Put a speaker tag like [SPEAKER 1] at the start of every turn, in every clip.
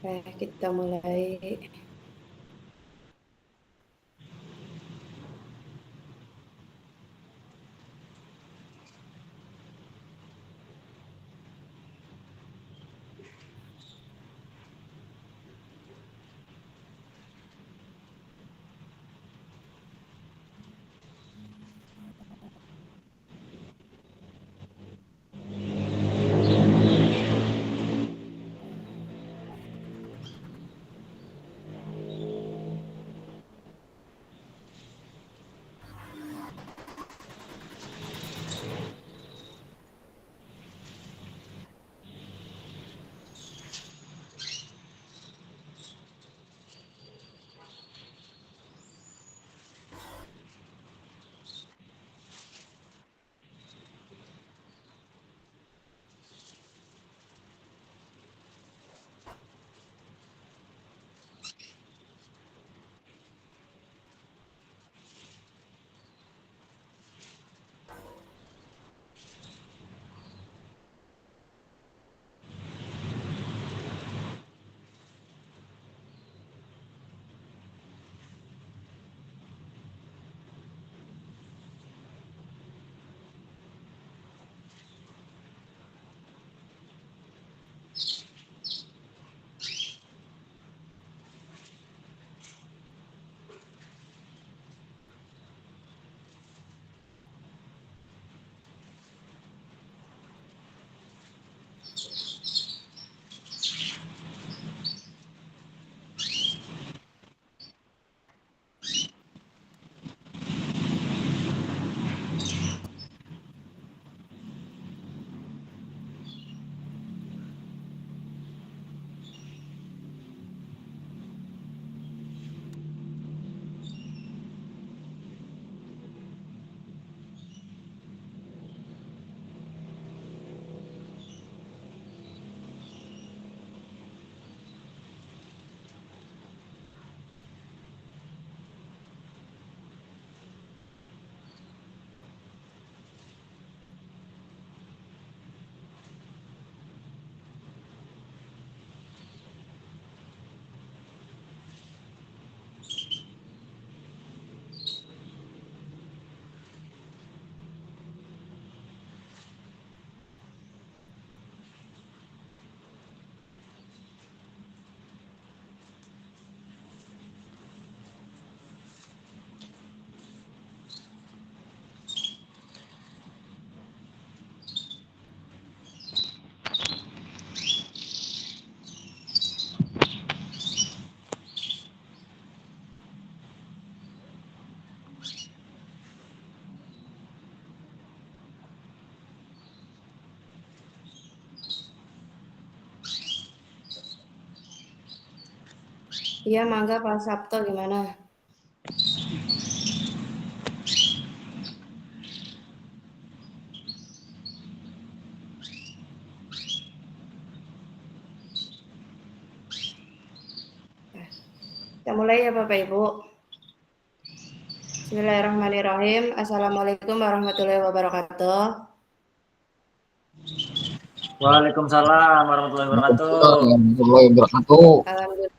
[SPEAKER 1] Oke, kita mulai. Iya, mangga Pak Sabto gimana? Kita mulai ya Bapak Ibu. Bismillahirrahmanirrahim. Assalamualaikum warahmatullahi wabarakatuh.
[SPEAKER 2] Waalaikumsalam warahmatullahi wabarakatuh.
[SPEAKER 3] Warahmatullahi wabarakatuh.
[SPEAKER 1] Alhamdulillah.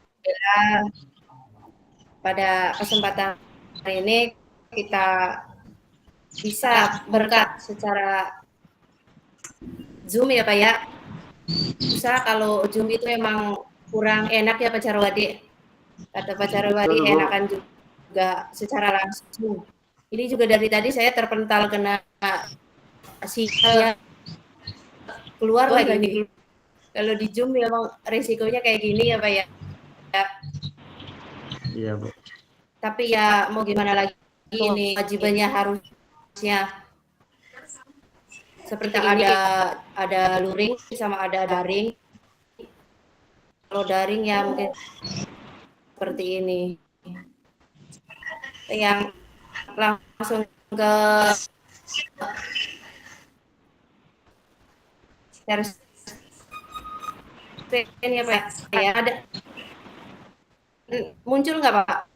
[SPEAKER 1] Pada kesempatan hari ini kita bisa berkat secara Zoom ya Pak ya. Bisa kalau Zoom itu emang kurang enak ya Pak Carwadi. Kata Pak Carwadi enakan juga secara langsung. Ini juga dari tadi saya terpental kena sinyal keluar lagi nih. Kalau di Zoom memang resikonya kayak gini ya Pak ya.
[SPEAKER 2] Iya Bu.
[SPEAKER 1] Tapi ya mau gimana lagi, ini wajibannya harusnya seperti ada luring sama ada daring. Kalau daring ya mungkin seperti ini. Yang langsung ke share screen ya Pak ya. Ada muncul nggak Pak?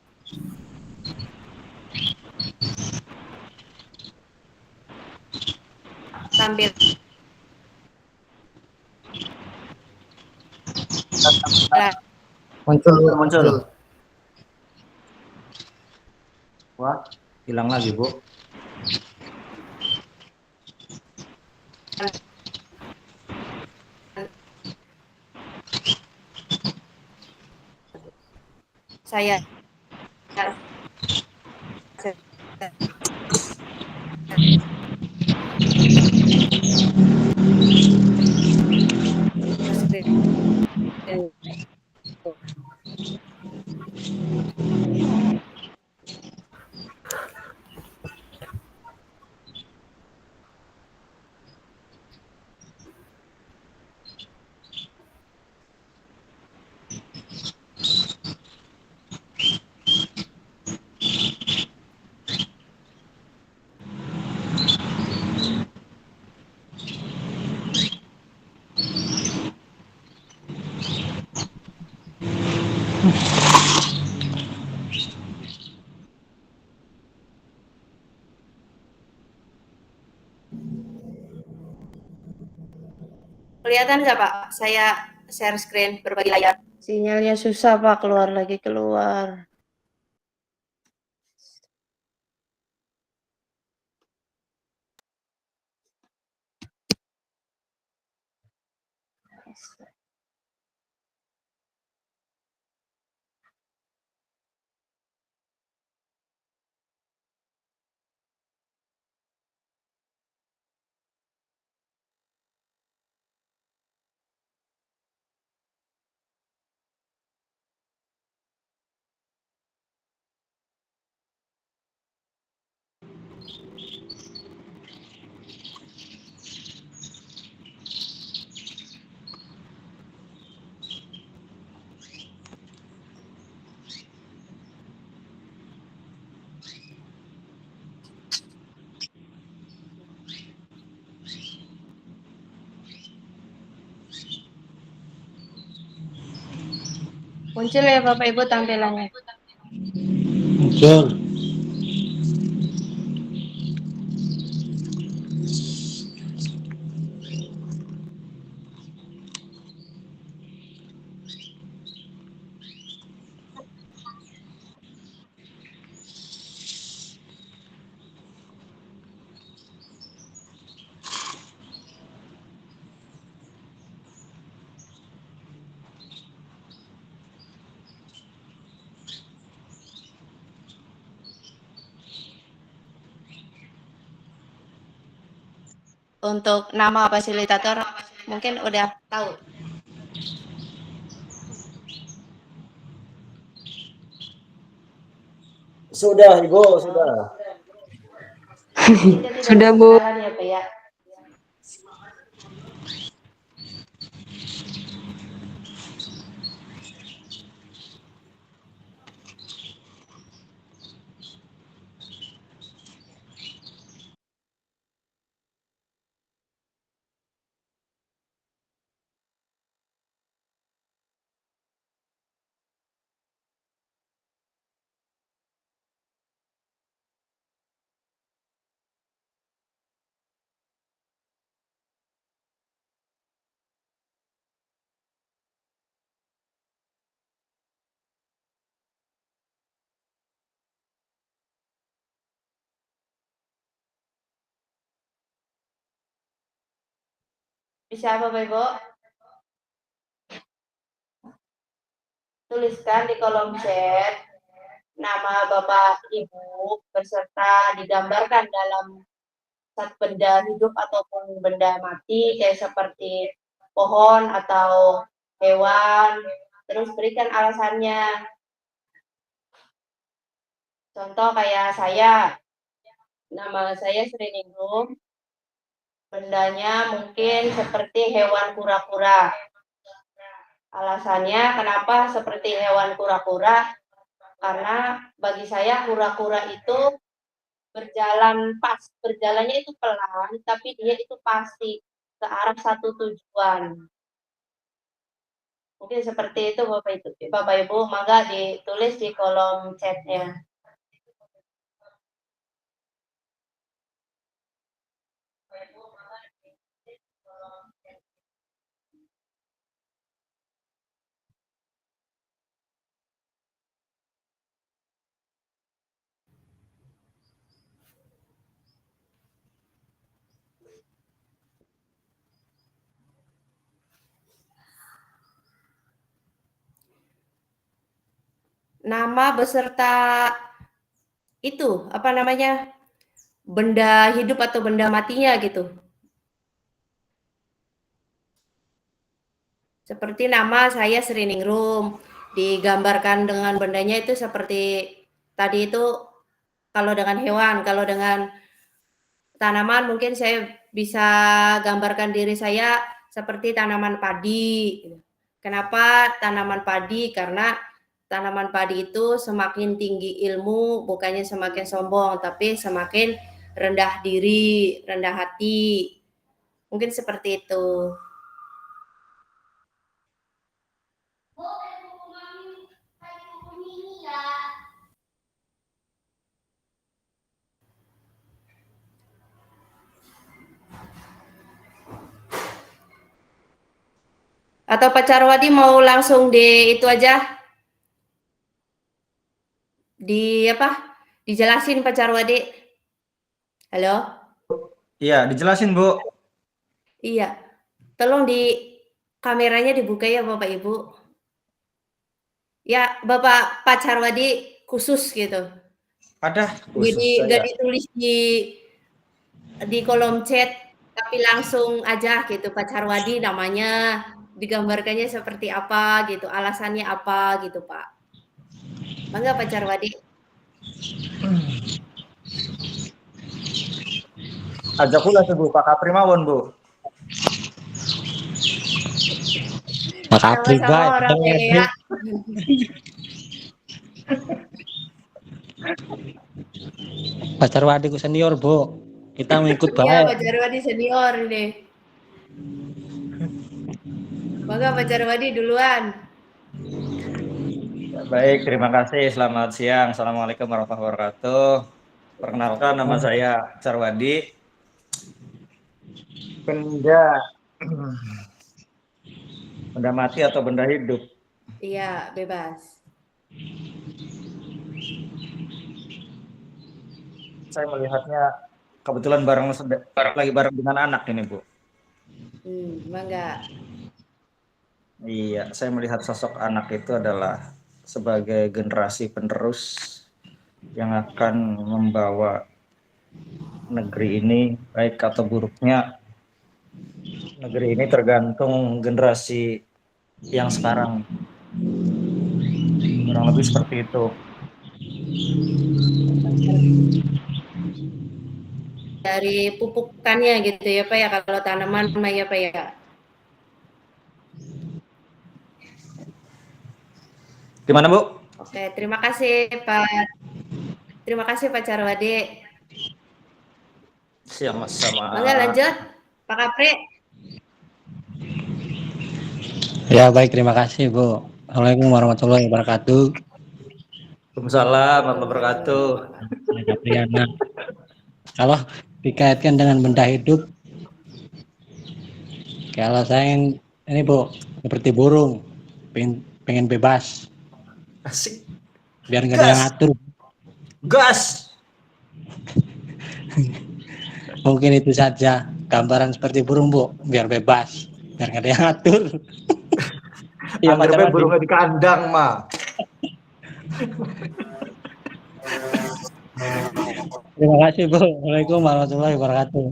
[SPEAKER 1] Tampil.
[SPEAKER 3] Muncul,
[SPEAKER 2] Muncul.
[SPEAKER 3] muncul.
[SPEAKER 2] Wah, hilang lagi, Bu.
[SPEAKER 1] Saya kelihatan nggak Pak? Saya share screen berbagi layar. Sinyalnya susah Pak, keluar lagi keluar. Muncul ya Bapak Ibu tampilannya.
[SPEAKER 3] Muncul.
[SPEAKER 1] Untuk nama fasilitator mungkin udah tahu.
[SPEAKER 2] Sudah, Ibu, sudah.
[SPEAKER 1] Sudah Bu. Ya, Pak, ya. Bisa Bapak Ibu? Tuliskan di kolom chat nama Bapak Ibu beserta digambarkan dalam satu benda hidup ataupun benda mati kayak seperti pohon atau hewan, terus berikan alasannya. Contoh kayak saya, nama saya Sriningrum, bendanya mungkin seperti hewan kura-kura. Alasannya kenapa seperti hewan kura-kura? Karena bagi saya kura-kura itu berjalannya itu pelan, tapi dia itu pasti ke arah satu tujuan. Mungkin seperti itu Bapak Ibu, maka ditulis di kolom chatnya. nama beserta itu, apa namanya, benda hidup atau benda matinya gitu. Seperti nama saya Sriningrum, digambarkan dengan bendanya itu seperti tadi itu kalau dengan hewan, kalau dengan tanaman mungkin saya bisa gambarkan diri saya seperti tanaman padi. Kenapa tanaman padi? Karena tanaman padi itu semakin tinggi ilmu, bukannya semakin sombong, tapi semakin rendah diri, rendah hati. Mungkin seperti itu. Atau Pak Carwadi mau langsung di itu aja? Di apa? Dijelasin Pak Carwadi. Halo?
[SPEAKER 2] Iya, dijelasin, Bu.
[SPEAKER 1] Iya. Tolong di kameranya dibuka ya Bapak Ibu. Ya, Bapak Pak Carwadi khusus gitu.
[SPEAKER 2] Ada khusus
[SPEAKER 1] Jadi nggak
[SPEAKER 2] saya.
[SPEAKER 1] ditulis di kolom chat, tapi langsung aja gitu Pak Carwadi namanya, digambarkannya seperti apa gitu, alasannya apa gitu Pak. Mangga Pak Carwadi.
[SPEAKER 2] Ajak pula Bu, Pak Kapri mawon, Bu.
[SPEAKER 3] Makasih,
[SPEAKER 1] Sama-sama
[SPEAKER 3] Bay.
[SPEAKER 1] orang PEA.
[SPEAKER 3] Pacar wadiku senior, Bu. Kita mengikut
[SPEAKER 1] Iya
[SPEAKER 3] baik.
[SPEAKER 1] Pak Carwadi senior ini. Mangga Pak Carwadi duluan.
[SPEAKER 2] Baik, terima kasih. Selamat siang. Assalamualaikum warahmatullahi wabarakatuh. Perkenalkan, nama saya Carwadi. Benda benda mati atau benda hidup?
[SPEAKER 1] Iya, bebas.
[SPEAKER 2] Saya melihatnya kebetulan lagi bareng dengan anak ini, Bu.
[SPEAKER 1] Mangga.
[SPEAKER 2] Iya, saya melihat sosok anak itu adalah sebagai generasi penerus yang akan membawa negeri ini, baik atau buruknya negeri ini tergantung generasi yang sekarang. Kurang lebih seperti itu.
[SPEAKER 1] Dari pupukannya gitu ya Pak ya, kalau tanaman mah ya Pak ya.
[SPEAKER 2] Gimana, Bu?
[SPEAKER 1] Oke, terima kasih Pak. Terima kasih Pak Carwadi.
[SPEAKER 2] Sama-sama.
[SPEAKER 1] Mangga lanjut, Pak Kapri.
[SPEAKER 3] Ya, baik. Terima kasih, Bu. Assalamualaikum warahmatullahi wabarakatuh.
[SPEAKER 2] Waalaikumsalam warahmatullahi wabarakatuh.
[SPEAKER 3] Ya, Kapriana. Kalau dikaitkan dengan benda hidup, kalau saya ini, Bu, seperti burung, pengen bebas,
[SPEAKER 2] Asik.
[SPEAKER 3] biar nggak ada yang
[SPEAKER 2] Gas.
[SPEAKER 3] ngatur.
[SPEAKER 2] Gas.
[SPEAKER 3] Mungkin itu saja gambaran seperti burung, Bu, biar bebas, biar nggak ada yang ngatur. Iya, Pak
[SPEAKER 2] Anggapnya
[SPEAKER 3] Carwadi.
[SPEAKER 2] burungnya di kandang, mah.
[SPEAKER 3] Terima kasih, Bu. Waalaikumsalam warahmatullahi wabarakatuh.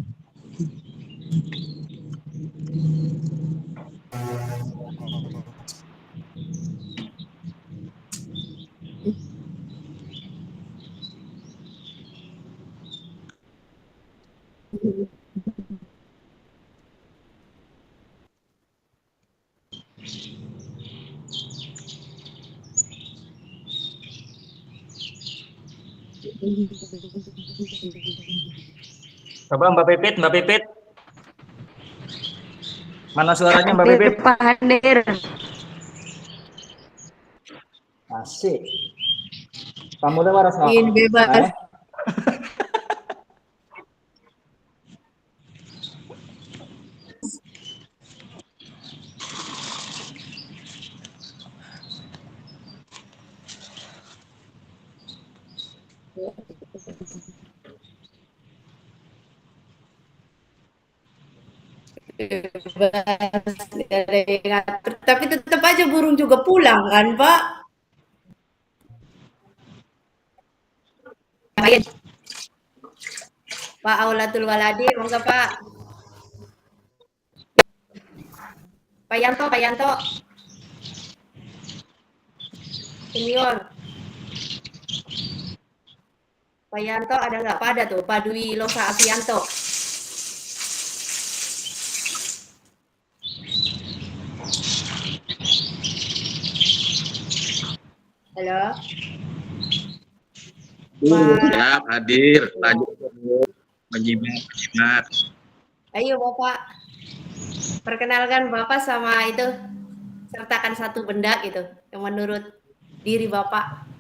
[SPEAKER 2] Coba Mbak Pipit, Mbak Pipit. Mana suaranya Mbak Pipit?
[SPEAKER 1] Pak Hadir.
[SPEAKER 2] Asik. Kamu udah waras nggak?
[SPEAKER 1] Ingin bebas. Bebas. Tapi tetap aja burung juga pulang kan Pak? lain. Pak Aulatul Waladi, monggo Pak. Pak Yanto. Senior. Pak Yanto ada nggak? Pak ada tuh, Pak Dwi Losa Afianto. Halo.
[SPEAKER 4] Siap, hadir. Menyimak.
[SPEAKER 1] Ayo Bapak, perkenalkan Bapak sama itu, sertakan satu benda gitu, yang menurut diri Bapak.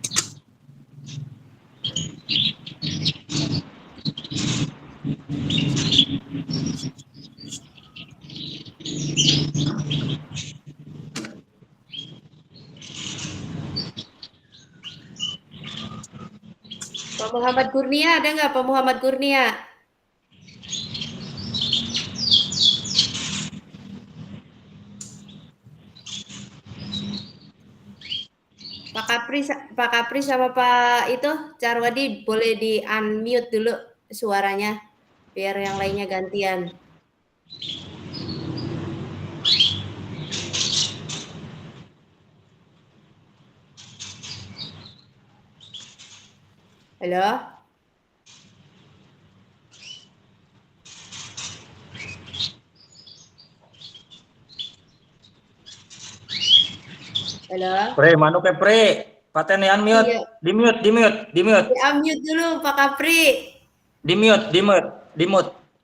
[SPEAKER 1] Pak Muhammad Kurnia, ada nggak Pak Muhammad Kurnia? Pak Kapri sama Pak itu Carwadi boleh di unmute dulu suaranya biar yang lainnya gantian. Halo. Halo.
[SPEAKER 2] Pre, manuk pre. Paten unmute.
[SPEAKER 1] Iya.
[SPEAKER 2] Di mute.
[SPEAKER 1] Di unmute dulu Pak Kapri.
[SPEAKER 2] Di mute.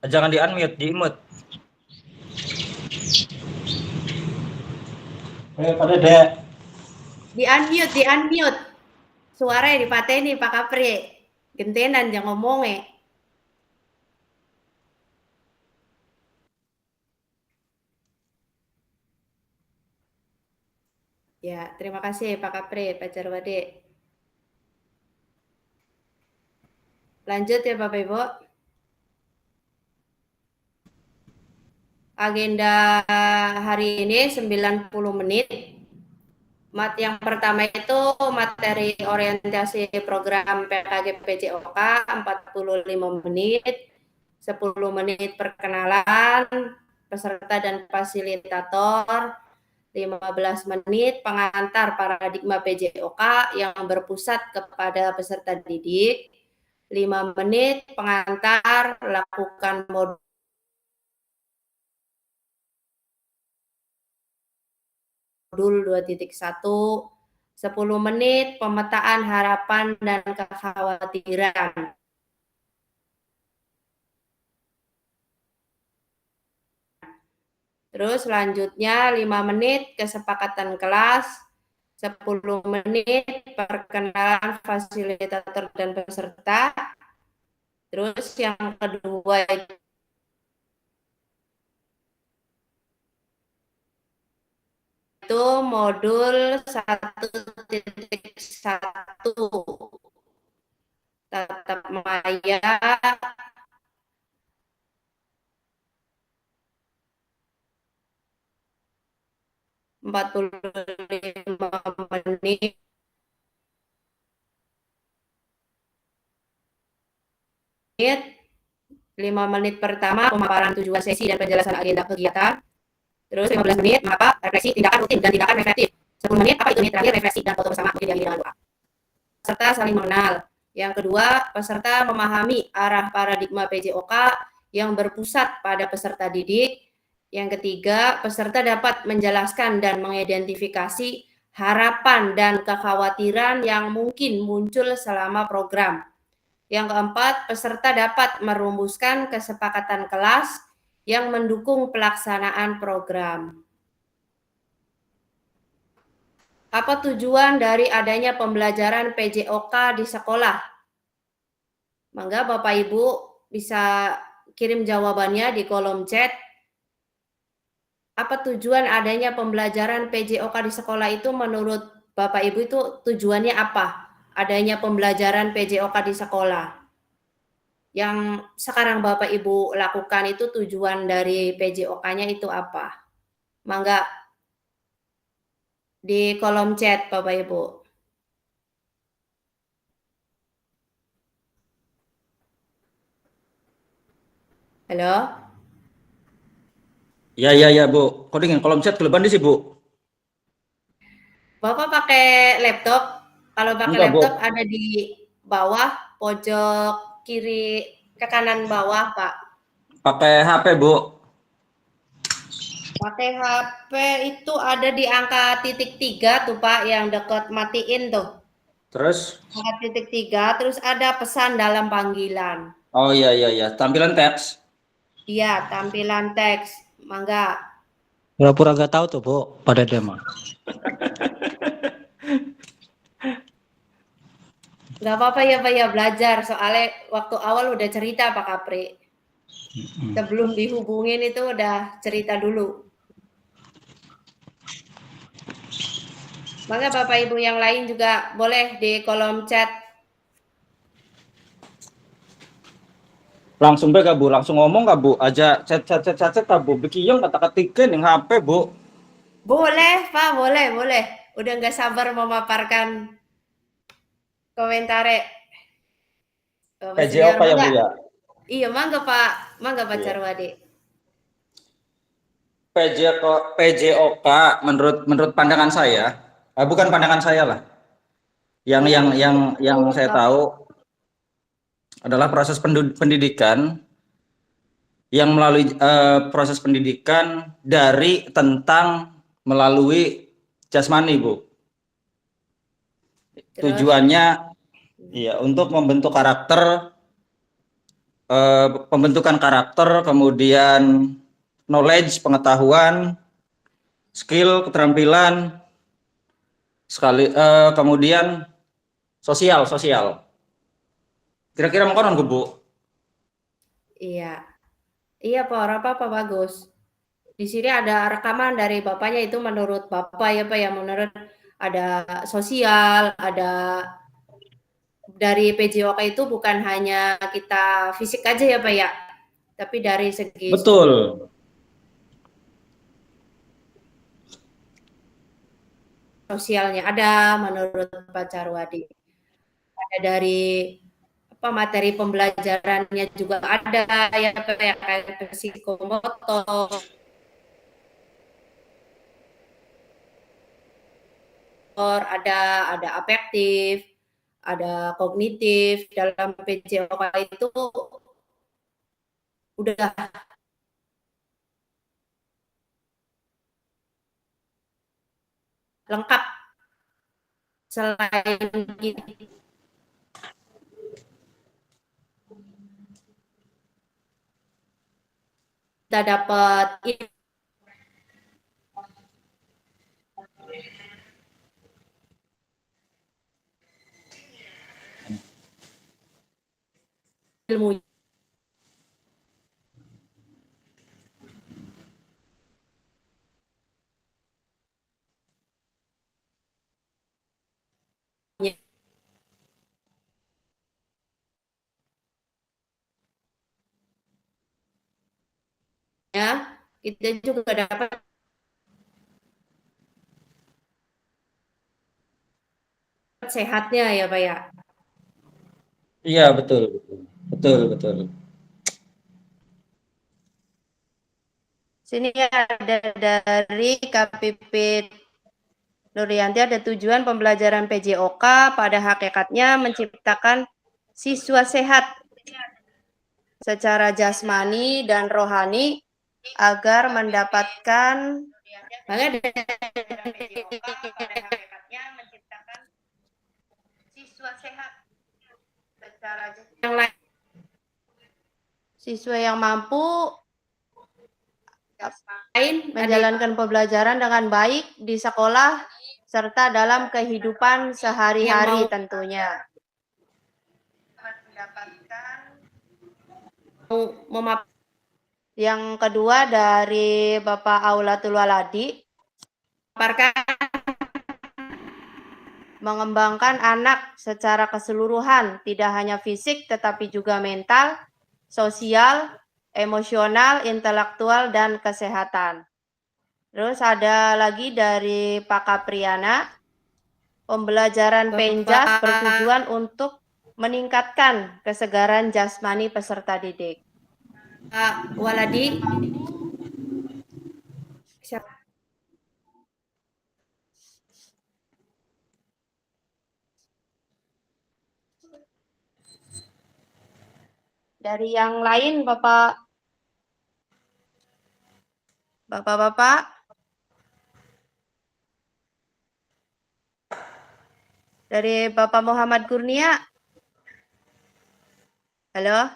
[SPEAKER 2] Jangan di unmute, di mute.
[SPEAKER 3] Pada dek.
[SPEAKER 1] Di unmute. Suaranya dipateni Pak Kapri. Gentenan jangan ngomongnya. Ya, terima kasih Pak Kapri, Pak Carwadi. Lanjut ya Bapak Ibu. Agenda hari ini 90 menit. Yang pertama itu materi orientasi program PKG PJOK 45 menit. 10 menit perkenalan peserta dan fasilitator. 15 menit pengantar paradigma PJOK yang berpusat kepada peserta didik. 5 menit pengantar lakukan modul 2.1, 10 menit pemetaan harapan dan kekhawatiran. Terus selanjutnya 5 menit kesepakatan kelas, 10 menit perkenalan fasilitator dan peserta. Terus yang kedua itu modul 1.1 tatap maya 45 menit. Menit 5 menit pertama pemaparan tujuan sesi dan penjelasan agenda kegiatan. Terus 15 menit apa refleksi tindakan rutin dan tindakan reflektif. 10 menit apa itu menit terakhir refleksi dan foto bersama mungkin dengan doa. Peserta saling mengenal. Yang kedua, peserta memahami arah paradigma PJOK yang berpusat pada peserta didik. Yang ketiga, peserta dapat menjelaskan dan mengidentifikasi harapan dan kekhawatiran yang mungkin muncul selama program. Yang keempat, peserta dapat merumuskan kesepakatan kelas yang mendukung pelaksanaan program. Apa tujuan dari adanya pembelajaran PJOK di sekolah? Mangga Bapak Ibu bisa kirim jawabannya di kolom chat. Apa tujuan adanya pembelajaran PJOK di sekolah itu menurut Bapak Ibu itu tujuannya apa? Adanya pembelajaran PJOK di sekolah. Yang sekarang Bapak Ibu lakukan itu tujuan dari PJOK-nya itu apa? Mangga di kolom chat Bapak Ibu. Halo?
[SPEAKER 2] Ya, Bu. Coding kolom chat keleban di sih, Bu.
[SPEAKER 1] Bapak pakai laptop? Kalau pakai
[SPEAKER 2] Enggak, Bu.
[SPEAKER 1] laptop ada di bawah, pojok kiri, ke kanan bawah, Pak.
[SPEAKER 2] Pakai HP, Bu.
[SPEAKER 1] Pakai HP itu ada di angka titik 3 tuh, Pak, yang dekat matiin tuh.
[SPEAKER 2] Terus,
[SPEAKER 1] Angka titik 3, terus ada pesan dalam panggilan.
[SPEAKER 2] oh iya. Tampilan teks.
[SPEAKER 1] Iya, tampilan teks. Mangga.
[SPEAKER 3] Pura-pura gak tahu tuh, Bu, pada demo.
[SPEAKER 1] Nggak apa-apa ya, Pak, ya, belajar. Soalnya waktu awal udah cerita Pak Kapri. Sebelum dihubungin itu udah cerita dulu. Maka Bapak Ibu yang lain juga boleh di kolom chat.
[SPEAKER 2] Langsung be Bu, langsung ngomong gak Bu? Aja chat kak Bu. Bikin kata ketikin yang HP, Bu.
[SPEAKER 1] Boleh, Pak, boleh. Udah nggak sabar memaparkan komentare. Bapak Senior,
[SPEAKER 2] PJOK ya, Bu
[SPEAKER 1] mangga.
[SPEAKER 2] ya?
[SPEAKER 1] Iya, mangga Pak
[SPEAKER 2] Iya.
[SPEAKER 1] Carwadi.
[SPEAKER 2] PJOK menurut pandangan saya, bukan pandangan saya lah. Yang saya tahu adalah proses pendidikan yang melalui proses pendidikan dari tentang melalui jasmani, Bu.
[SPEAKER 1] Terus,
[SPEAKER 2] Tujuannya ya untuk membentuk karakter, pembentukan karakter, kemudian knowledge, pengetahuan, skill, keterampilan, kemudian sosial. Kira-kira mengkonon, Bu.
[SPEAKER 1] iya. Iya, Pak, apa-apa bagus. Di sini ada rekaman dari Bapaknya itu menurut Bapak ya, Pak, ya, menurut ada sosial, ada dari PJOK itu bukan hanya kita fisik aja ya, Pak, ya, tapi dari segi
[SPEAKER 2] Betul.
[SPEAKER 1] sosialnya ada menurut Pak Carwadi. Ada dari apa materi pembelajarannya juga ada ya, Pak, ya, kayak psikomotor, ada afektif, ada kognitif. Dalam PJOK itu udah lengkap. Selain kita dapat ilmu ya, kita juga dapat sehatnya ya, Pak, ya.
[SPEAKER 2] Iya, betul.
[SPEAKER 1] Sini ada dari KPP Nuryanti, ada tujuan pembelajaran PJOK pada hakikatnya menciptakan siswa sehat secara jasmani dan rohani agar mendapatkan siswa sehat secara yang lain, siswa yang mampu menjalankan pembelajaran dengan baik di sekolah serta dalam kehidupan sehari-hari tentunya. Yang kedua dari Bapak Aulatul Waladi, mengembangkan anak secara keseluruhan, tidak hanya fisik tetapi juga mental, sosial, emosional, intelektual, dan kesehatan. Terus ada lagi dari Pak Kapriana, pembelajaran penjas bertujuan untuk meningkatkan kesegaran jasmani peserta didik. Pak Waladi. Siapa? Dari yang lain, Bapak-bapak. Dari Bapak Muhammad Kurnia. Halo?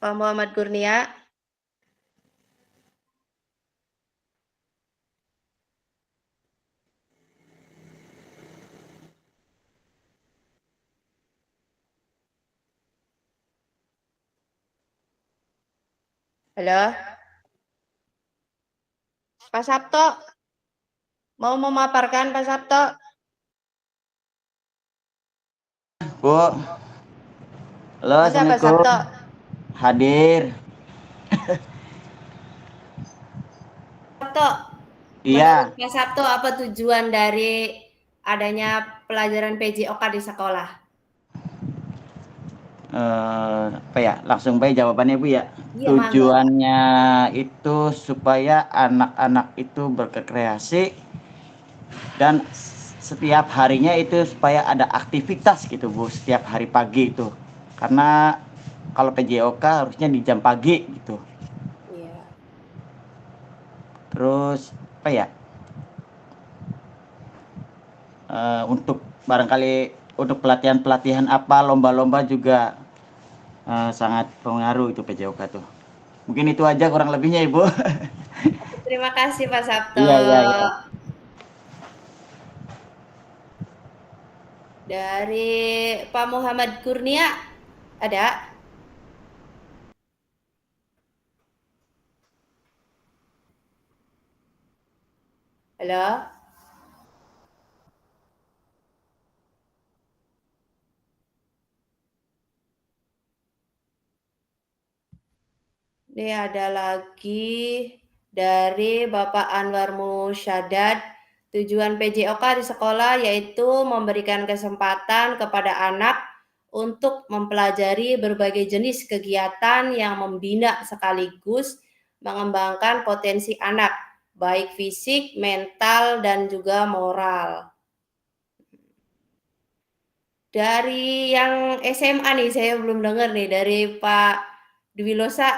[SPEAKER 1] Pak Muhammad Kurnia. Halo? Pak Sabto. Mau memaparkan Pak Sabto?
[SPEAKER 5] Bu, halo,
[SPEAKER 1] Masa Pak
[SPEAKER 5] assalamualaikum.
[SPEAKER 1] Sabto?
[SPEAKER 5] Hadir.
[SPEAKER 1] Sabto,
[SPEAKER 5] Iya,
[SPEAKER 1] menurut Pak Sabto apa tujuan dari adanya pelajaran PJOK di sekolah?
[SPEAKER 5] apa ya? Langsung baik jawabannya Bu ya.
[SPEAKER 1] Iya, mangga.
[SPEAKER 5] Tujuannya itu supaya anak-anak itu berkreasi dan setiap harinya itu supaya ada aktivitas gitu Bu, setiap hari pagi itu. Karena kalau PJOK harusnya di jam pagi gitu.
[SPEAKER 1] Iya.
[SPEAKER 5] Terus apa ya? Untuk barangkali untuk pelatihan-pelatihan apa, lomba-lomba juga sangat pengaruh itu PJOK tuh. Mungkin itu aja kurang lebihnya Ibu.
[SPEAKER 1] Terima kasih Pak Sabto.
[SPEAKER 5] Iya, iya, iya.
[SPEAKER 1] Dari Pak Muhammad Kurnia ada? Halo? Ini ada lagi dari Bapak Anwar Musyadad. Tujuan PJOK di sekolah yaitu memberikan kesempatan kepada anak untuk mempelajari berbagai jenis kegiatan yang membina sekaligus mengembangkan potensi anak, baik fisik, mental, dan juga moral. Dari yang SMA nih, saya belum dengar nih, dari Pak Dwi Losa.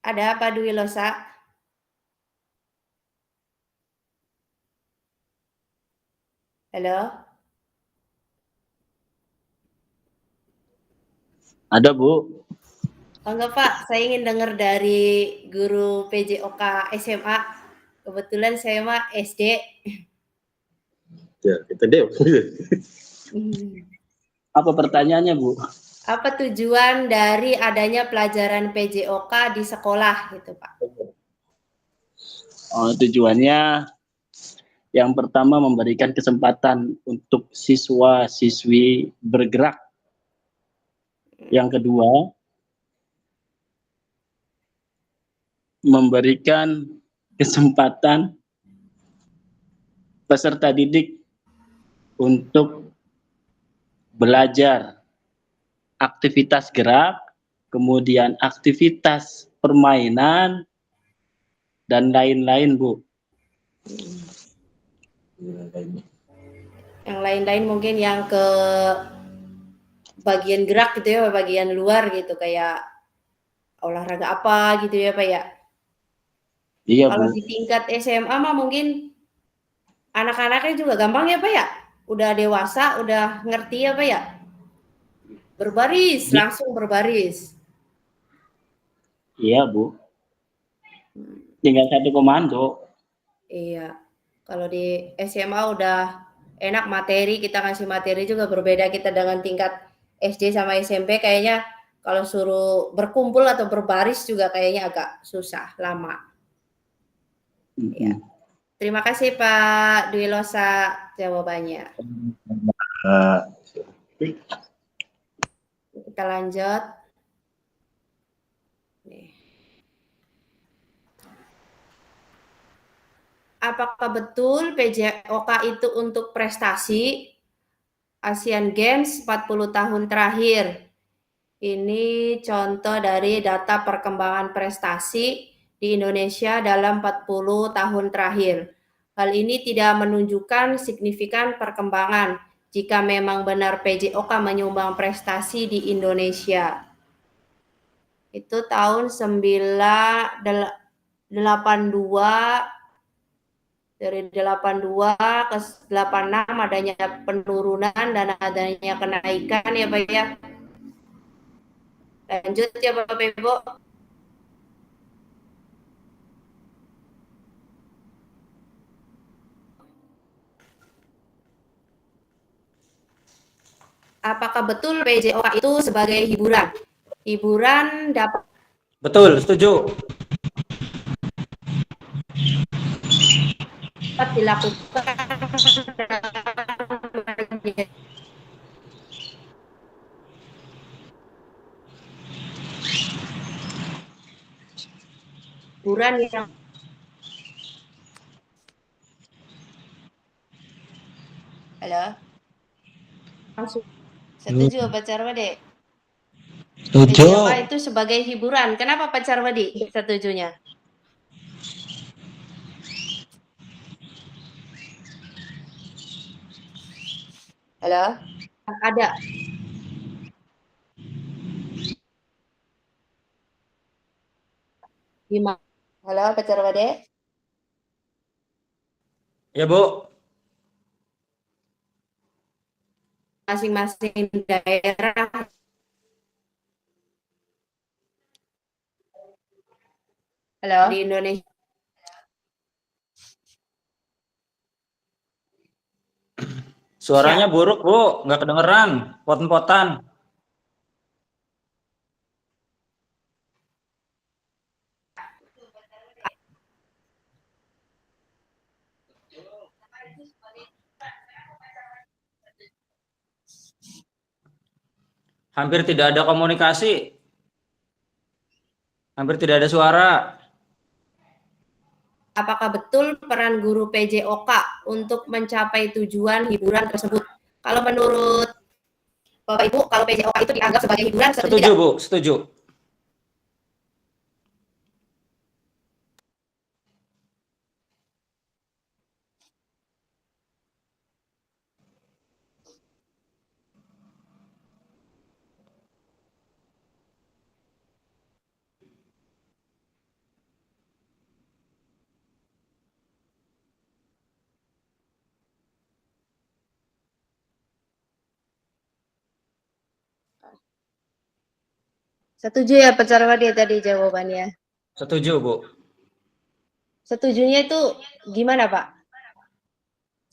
[SPEAKER 1] Ada Pak Dwi Losa? Halo?
[SPEAKER 6] Ada Bu.
[SPEAKER 1] Oh enggak Pak, saya ingin dengar dari guru PJOK SMA. Kebetulan saya mah SD.
[SPEAKER 4] Ya, kita deh.
[SPEAKER 6] Apa pertanyaannya Bu?
[SPEAKER 1] Apa tujuan dari adanya pelajaran PJOK di sekolah gitu Pak?
[SPEAKER 6] Tujuannya yang pertama memberikan kesempatan untuk siswa-siswi bergerak. Yang kedua, memberikan kesempatan peserta didik untuk belajar aktivitas gerak, kemudian aktivitas permainan, dan lain-lain Bu.
[SPEAKER 1] Yang lain-lain mungkin yang ke bagian gerak gitu ya, bagian luar gitu, kayak olahraga apa gitu ya Pak ya?
[SPEAKER 6] Iya
[SPEAKER 1] Kalau
[SPEAKER 6] Bu.
[SPEAKER 1] di tingkat SMA mah mungkin anak-anaknya juga gampang ya Pak ya? Udah dewasa, udah ngerti ya Pak ya? Berbaris, langsung berbaris.
[SPEAKER 6] Iya Bu. Tinggal satu komando.
[SPEAKER 1] Iya. Kalau di SMA udah enak materi, kita ngasih materi juga berbeda kita dengan tingkat SD sama SMP kayaknya kalau suruh berkumpul atau berbaris juga kayaknya agak susah, lama. Ya. Terima kasih Pak Dwi Losa jawabannya. Kita lanjut. Nih. Apakah betul PJOK itu untuk prestasi Asian Games 40 tahun terakhir? Ini contoh dari data perkembangan prestasi di Indonesia dalam 40 tahun terakhir. Hal ini tidak menunjukkan signifikan perkembangan jika memang benar PJOK menyumbang prestasi di Indonesia. Itu tahun 1982, dari 82 ke 86 adanya penurunan dan adanya kenaikan ya Pak ya. Lanjut ya Bapak Ibu. Apakah betul PJOK itu sebagai hiburan? Hiburan dapat
[SPEAKER 2] Betul, setuju.
[SPEAKER 1] dilakukan hiburan yang halo langsung setuju Pak Carwadi?
[SPEAKER 3] Setuju.
[SPEAKER 1] PJOK itu sebagai hiburan. Kenapa Pak Carwadi setujunya? Halo? Ada. Gimana? Halo Pak Carwadi?
[SPEAKER 2] Ya, Bu.
[SPEAKER 1] Masing-masing daerah halo di Indonesia
[SPEAKER 2] Suaranya buruk, Bu. Nggak kedengeran. Pot-potan. Hampir tidak ada komunikasi. Hampir tidak ada suara.
[SPEAKER 1] apakah betul peran guru PJOK untuk mencapai tujuan hiburan tersebut? Kalau menurut Bapak Ibu, kalau PJOK itu dianggap sebagai hiburan,
[SPEAKER 2] Setuju, Bu. Setuju.
[SPEAKER 1] Setuju ya Pak Carwadi tadi jawabannya.
[SPEAKER 2] Setuju, Bu.
[SPEAKER 1] Setujunya itu gimana Pak?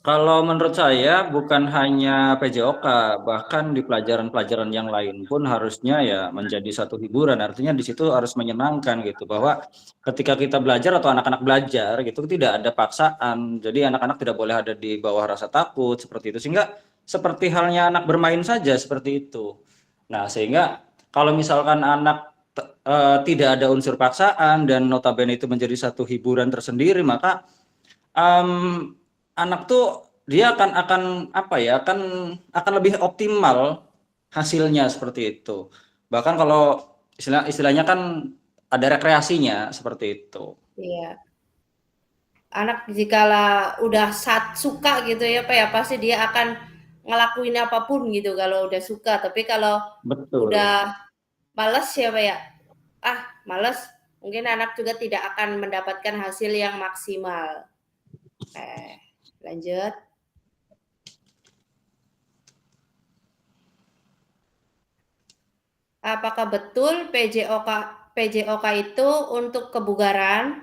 [SPEAKER 2] Kalau menurut saya bukan hanya PJOK, bahkan di pelajaran-pelajaran yang lain pun harusnya ya menjadi satu hiburan. Artinya di situ harus menyenangkan gitu, bahwa ketika kita belajar atau anak-anak belajar gitu tidak ada paksaan. Jadi anak-anak tidak boleh ada di bawah rasa takut seperti itu. Sehingga seperti halnya anak bermain saja seperti itu. Nah, sehingga kalau misalkan anak tidak ada unsur paksaan dan notabene itu menjadi satu hiburan tersendiri, maka anak tuh dia akan apa ya, akan lebih optimal hasilnya seperti itu. Bahkan kalau istilahnya kan ada rekreasinya seperti itu.
[SPEAKER 1] Iya. Anak jikalau udah suka gitu ya Pak ya, pasti dia akan ngelakuin apapun gitu kalau udah suka. Tapi kalau
[SPEAKER 2] Betul.
[SPEAKER 1] udah males ya Pak ya, males, mungkin anak juga tidak akan mendapatkan hasil yang maksimal. Lanjut. Apakah betul PJOK itu untuk kebugaran?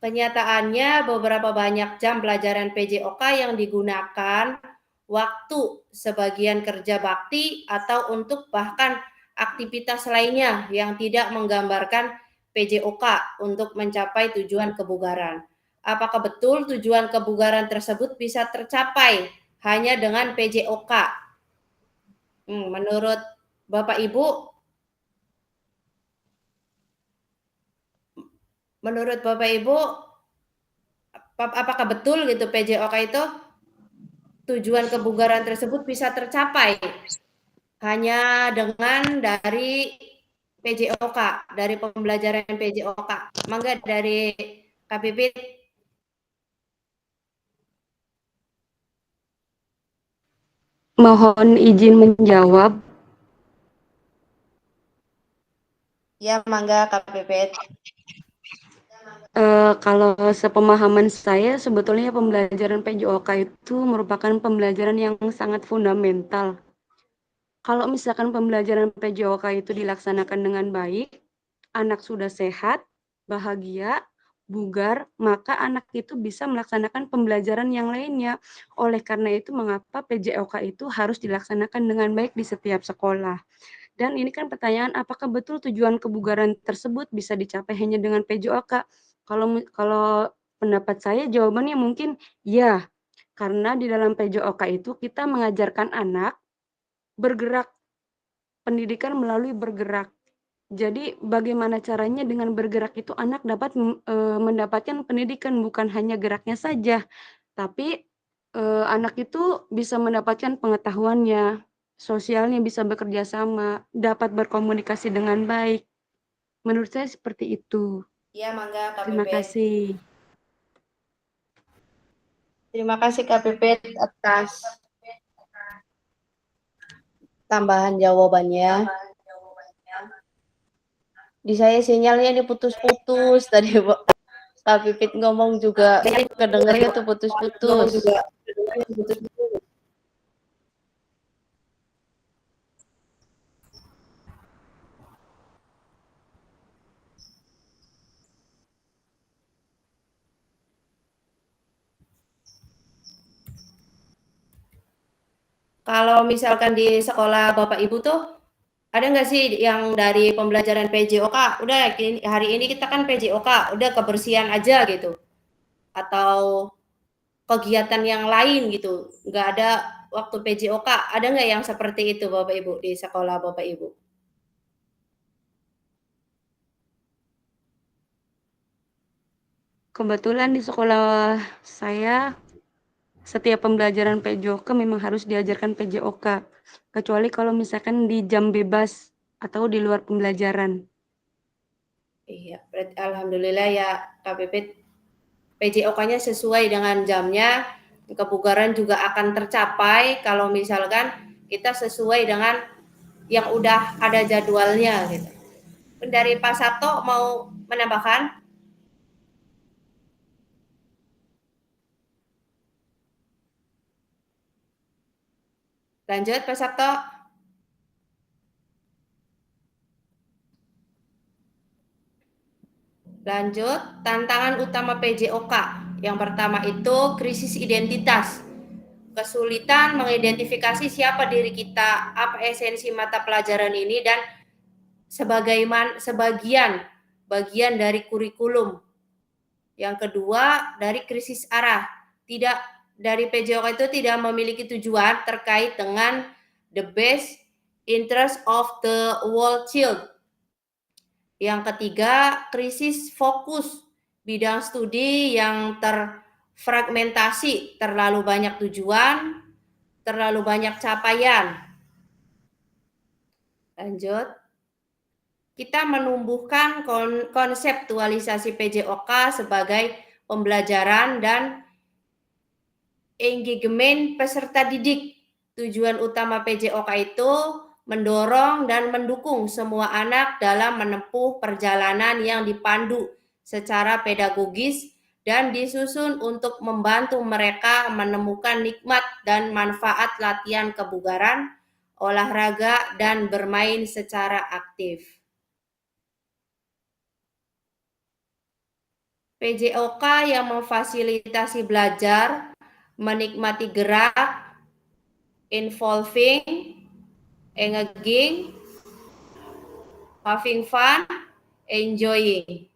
[SPEAKER 1] Kenyataannya beberapa banyak jam pelajaran PJOK yang digunakan waktu sebagian kerja bakti atau untuk bahkan aktivitas lainnya yang tidak menggambarkan PJOK untuk mencapai tujuan kebugaran. Apakah betul tujuan kebugaran tersebut bisa tercapai hanya dengan PJOK? Menurut Bapak Ibu, apakah betul gitu PJOK itu tujuan kebugaran tersebut bisa tercapai hanya dengan dari PJOK, dari pembelajaran PJOK. Mangga dari Kak Pipit.
[SPEAKER 7] Mohon izin menjawab.
[SPEAKER 1] Ya, mangga Kak Pipit.
[SPEAKER 7] Kalau sepemahaman saya, sebetulnya pembelajaran PJOK itu merupakan pembelajaran yang sangat fundamental. Kalau misalkan pembelajaran PJOK itu dilaksanakan dengan baik, anak sudah sehat, bahagia, bugar, maka anak itu bisa melaksanakan pembelajaran yang lainnya. Oleh karena itu, mengapa PJOK itu harus dilaksanakan dengan baik di setiap sekolah. Dan ini kan pertanyaan, apakah betul tujuan kebugaran tersebut bisa dicapai hanya dengan PJOK? Kalau pendapat saya jawabannya mungkin ya, karena di dalam PJOK itu kita mengajarkan anak bergerak, pendidikan melalui bergerak. Jadi bagaimana caranya dengan bergerak itu anak dapat mendapatkan pendidikan, bukan hanya geraknya saja, tapi anak itu bisa mendapatkan pengetahuannya, sosialnya bisa bekerja sama, dapat berkomunikasi dengan baik. Menurut saya seperti itu.
[SPEAKER 1] Ya, mangga Kak
[SPEAKER 7] Terima
[SPEAKER 1] Pipit.
[SPEAKER 7] kasih.
[SPEAKER 1] Terima kasih Kak Pipit atas tambahan jawabannya. Di saya sinyalnya diputus-putus tadi, Kak Pipit ngomong juga kedengarnya tuh putus-putus. Kalau misalkan di sekolah Bapak Ibu tuh, ada nggak sih yang dari pembelajaran PJOK, udah hari ini kita kan PJOK, udah kebersihan aja gitu. Atau kegiatan yang lain gitu, nggak ada waktu PJOK, ada nggak yang seperti itu Bapak Ibu di sekolah Bapak Ibu?
[SPEAKER 7] Kebetulan di sekolah saya, setiap pembelajaran PJOK memang harus diajarkan PJOK, kecuali kalau misalkan di jam bebas atau di luar pembelajaran.
[SPEAKER 1] Iya, berarti alhamdulillah ya Kak Pipit, PJOK-nya sesuai dengan jamnya, kebugaran juga akan tercapai kalau misalkan kita sesuai dengan yang udah ada jadwalnya gitu. Dari Pak Sabto mau menambahkan? Lanjut Pak Sabto. Lanjut, tantangan utama PJOK. Yang pertama itu krisis identitas. Kesulitan mengidentifikasi siapa diri kita, apa esensi mata pelajaran ini, dan bagian dari kurikulum. Yang kedua, dari krisis arah. Dari PJOK itu tidak memiliki tujuan terkait dengan the best interest of the whole child. Yang ketiga, krisis fokus, bidang studi yang terfragmentasi, terlalu banyak tujuan, terlalu banyak capaian. Lanjut. Kita menumbuhkan konseptualisasi PJOK sebagai pembelajaran dan engagement peserta didik. Tujuan utama PJOK itu mendorong dan mendukung semua anak dalam menempuh perjalanan yang dipandu secara pedagogis dan disusun untuk membantu mereka menemukan nikmat dan manfaat latihan kebugaran, olahraga, dan bermain secara aktif. PJOK yang memfasilitasi belajar, menikmati gerak, involving, engaging, having fun, enjoying.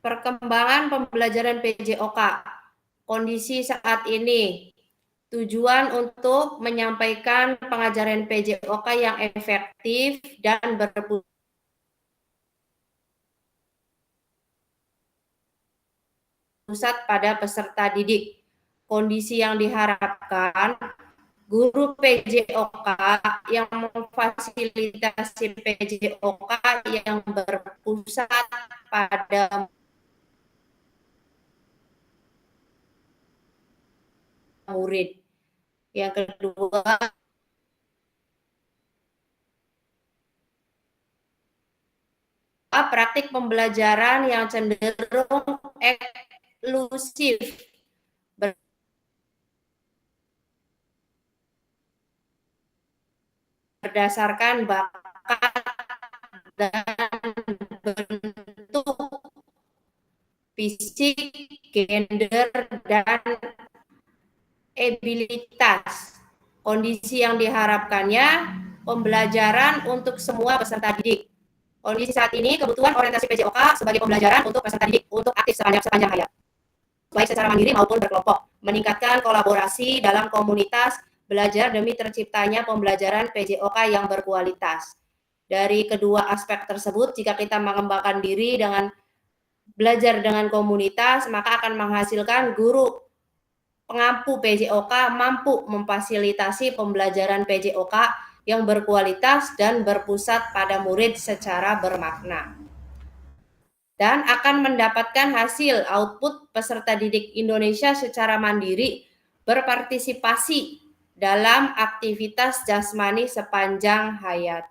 [SPEAKER 1] Perkembangan pembelajaran PJOK, kondisi saat ini, tujuan untuk menyampaikan pengajaran PJOK yang efektif dan berpusat pada peserta didik. kondisi yang diharapkan, guru PJOK yang memfasilitasi PJOK yang berpusat pada murid. Yang kedua, praktik pembelajaran yang cenderung eksklusif berdasarkan bakat dan bentuk fisik, gender, dan abilitas. Kondisi yang diharapkannya pembelajaran untuk semua peserta didik. Kondisi saat ini kebutuhan orientasi PJOK sebagai pembelajaran untuk peserta didik untuk aktif sepanjang hayat, baik secara mandiri maupun berkelompok, meningkatkan kolaborasi dalam komunitas, belajar demi terciptanya pembelajaran PJOK yang berkualitas. Dari kedua aspek tersebut, jika kita mengembangkan diri dengan belajar dengan komunitas, maka akan menghasilkan guru pengampu PJOK mampu memfasilitasi pembelajaran PJOK yang berkualitas dan berpusat pada murid secara bermakna. Dan akan mendapatkan hasil output peserta didik Indonesia secara mandiri berpartisipasi dalam aktivitas jasmani sepanjang hayat.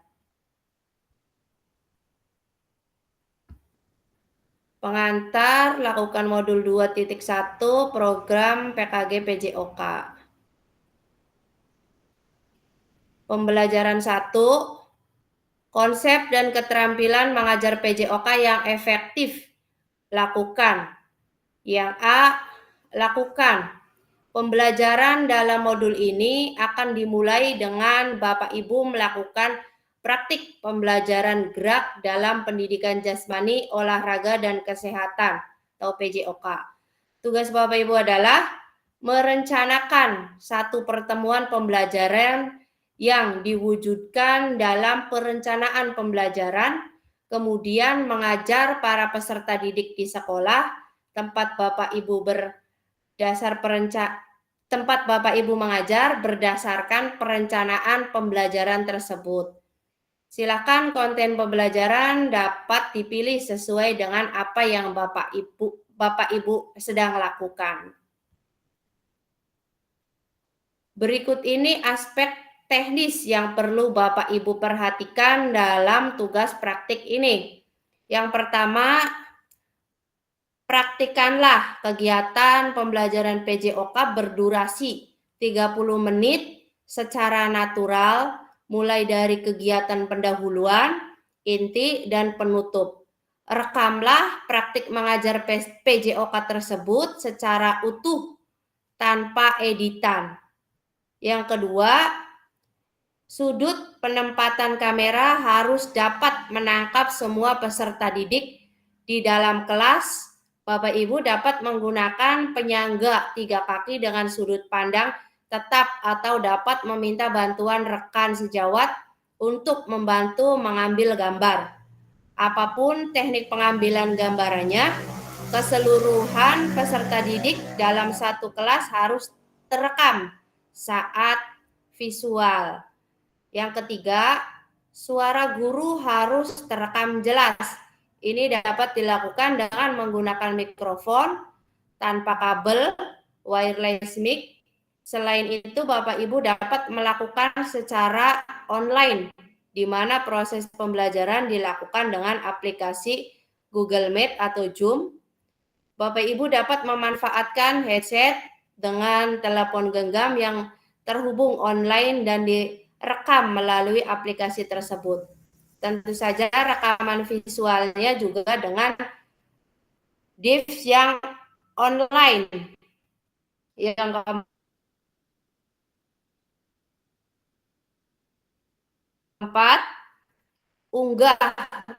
[SPEAKER 1] Pengantar lakukan modul 2.1 program PKG PJOK. Pembelajaran 1, konsep dan keterampilan mengajar PJOK yang efektif. Lakukan. Yang A, lakukan. Pembelajaran dalam modul ini akan dimulai dengan Bapak Ibu melakukan praktik pembelajaran gerak dalam pendidikan jasmani, olahraga, dan kesehatan atau PJOK. Tugas Bapak Ibu adalah merencanakan satu pertemuan pembelajaran yang diwujudkan dalam perencanaan pembelajaran, kemudian mengajar para peserta didik di sekolah, tempat Bapak Ibu mengajar berdasarkan perencanaan pembelajaran tersebut. Silakan konten pembelajaran dapat dipilih sesuai dengan apa yang Bapak Ibu sedang lakukan. Berikut ini aspek teknis yang perlu Bapak Ibu perhatikan dalam tugas praktik ini. Yang pertama, praktikanlah kegiatan pembelajaran PJOK berdurasi 30 menit secara natural, mulai dari kegiatan pendahuluan, inti, dan penutup. Rekamlah praktik mengajar PJOK tersebut secara utuh tanpa editan. Yang kedua, sudut penempatan kamera harus dapat menangkap semua peserta didik di dalam kelas. Bapak Ibu dapat menggunakan penyangga 3 kaki dengan sudut pandang tetap atau dapat meminta bantuan rekan sejawat untuk membantu mengambil gambar. Apapun teknik pengambilan gambarannya, keseluruhan peserta didik dalam satu kelas harus terekam saat visual. Yang ketiga, suara guru harus terekam jelas. Ini dapat dilakukan dengan menggunakan mikrofon tanpa kabel, wireless mic. Selain itu, Bapak Ibu dapat melakukan secara online, di mana proses pembelajaran dilakukan dengan aplikasi Google Meet atau Zoom. Bapak Ibu dapat memanfaatkan headset dengan telepon genggam yang terhubung online dan direkam melalui aplikasi tersebut. Tentu saja rekaman visualnya juga dengan device yang online. Yang keempat, unggah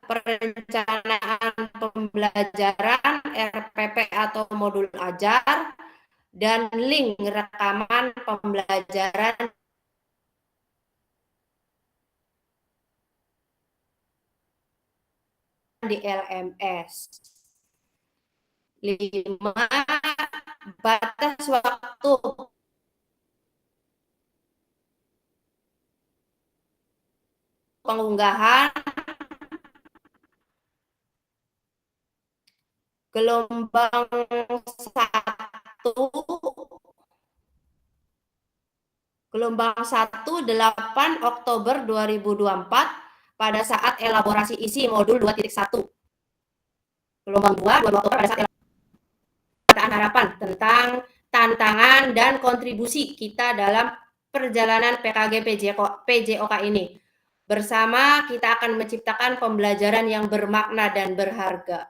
[SPEAKER 1] perencanaan pembelajaran RPP atau modul ajar dan link rekaman pembelajaran di LMS. 5. batas waktu pengunggahan gelombang 1 8 Oktober 2024 pada saat elaborasi isi modul 2.1. Gelombang 2 22 Oktober pada saat pernyataan harapan tentang tantangan dan kontribusi kita dalam perjalanan PKG PJOK ini. Bersama kita akan menciptakan pembelajaran yang bermakna dan berharga.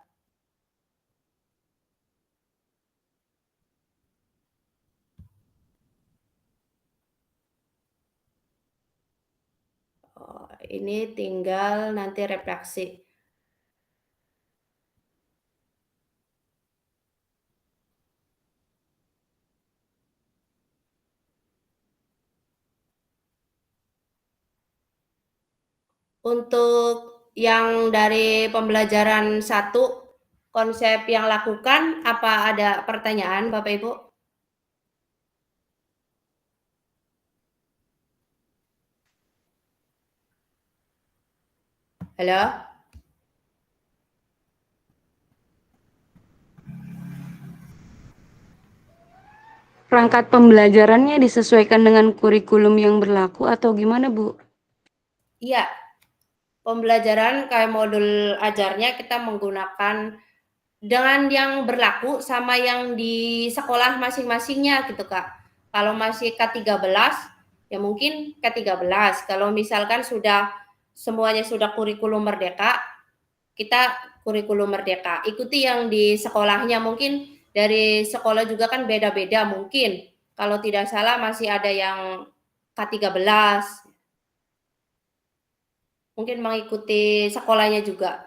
[SPEAKER 1] Oh, ini tinggal nanti refleksi. Untuk yang dari pembelajaran 1, konsep yang lakukan, apa ada pertanyaan Bapak Ibu? Halo?
[SPEAKER 7] Perangkat pembelajarannya disesuaikan dengan kurikulum yang berlaku atau gimana, Bu?
[SPEAKER 1] Iya, pembelajaran kayak modul ajarnya kita menggunakan dengan yang berlaku sama yang di sekolah masing-masingnya gitu Kak. Kalau masih K13 ya mungkin K13. Kalau misalkan semuanya sudah kurikulum merdeka, kita kurikulum merdeka. Ikuti yang di sekolahnya, mungkin dari sekolah juga kan beda-beda mungkin. Kalau tidak salah masih ada yang K13. Mungkin mengikuti sekolahnya juga.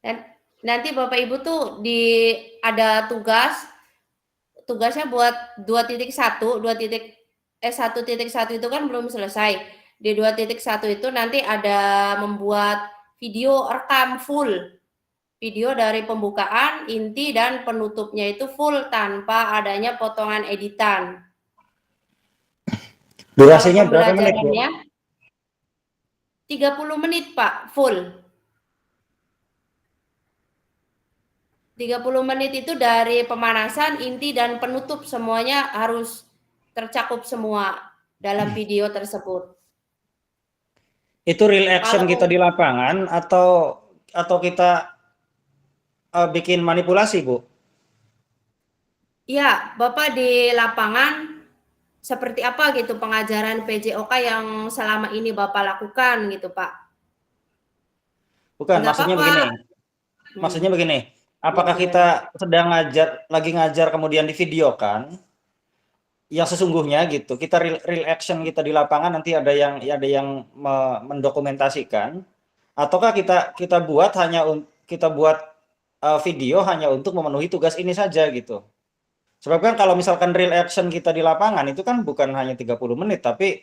[SPEAKER 1] Dan nanti Bapak Ibu tuh ada tugasnya buat 2.1, 1.1 itu kan belum selesai. Di 2.1 itu nanti ada membuat video rekam full. Video dari pembukaan, inti, dan penutupnya itu full tanpa adanya potongan editan.
[SPEAKER 2] Durasinya berapa menit, Bu?
[SPEAKER 1] 30 menit, Pak, full. 30 menit itu dari pemanasan, inti, dan penutup semuanya harus tercakup semua dalam video tersebut.
[SPEAKER 2] Itu real action
[SPEAKER 1] Kalau
[SPEAKER 2] kita di lapangan atau kita bikin manipulasi, Bu?
[SPEAKER 1] ya, Bapak di lapangan seperti apa gitu pengajaran PJOK yang selama ini Bapak lakukan gitu, Pak?
[SPEAKER 2] Bukan,
[SPEAKER 1] Enggak
[SPEAKER 2] maksudnya
[SPEAKER 1] apa-apa.
[SPEAKER 2] begini. Maksudnya begini,
[SPEAKER 1] Ya,
[SPEAKER 2] apakah
[SPEAKER 1] gimana?
[SPEAKER 2] kita sedang lagi ngajar kemudian divideokan yang sesungguhnya gitu. Kita real action kita di lapangan nanti ada yang mendokumentasikan ataukah kita buat video hanya untuk memenuhi tugas ini saja gitu. Sebab kan kalau misalkan real action kita di lapangan itu kan bukan hanya 30 menit tapi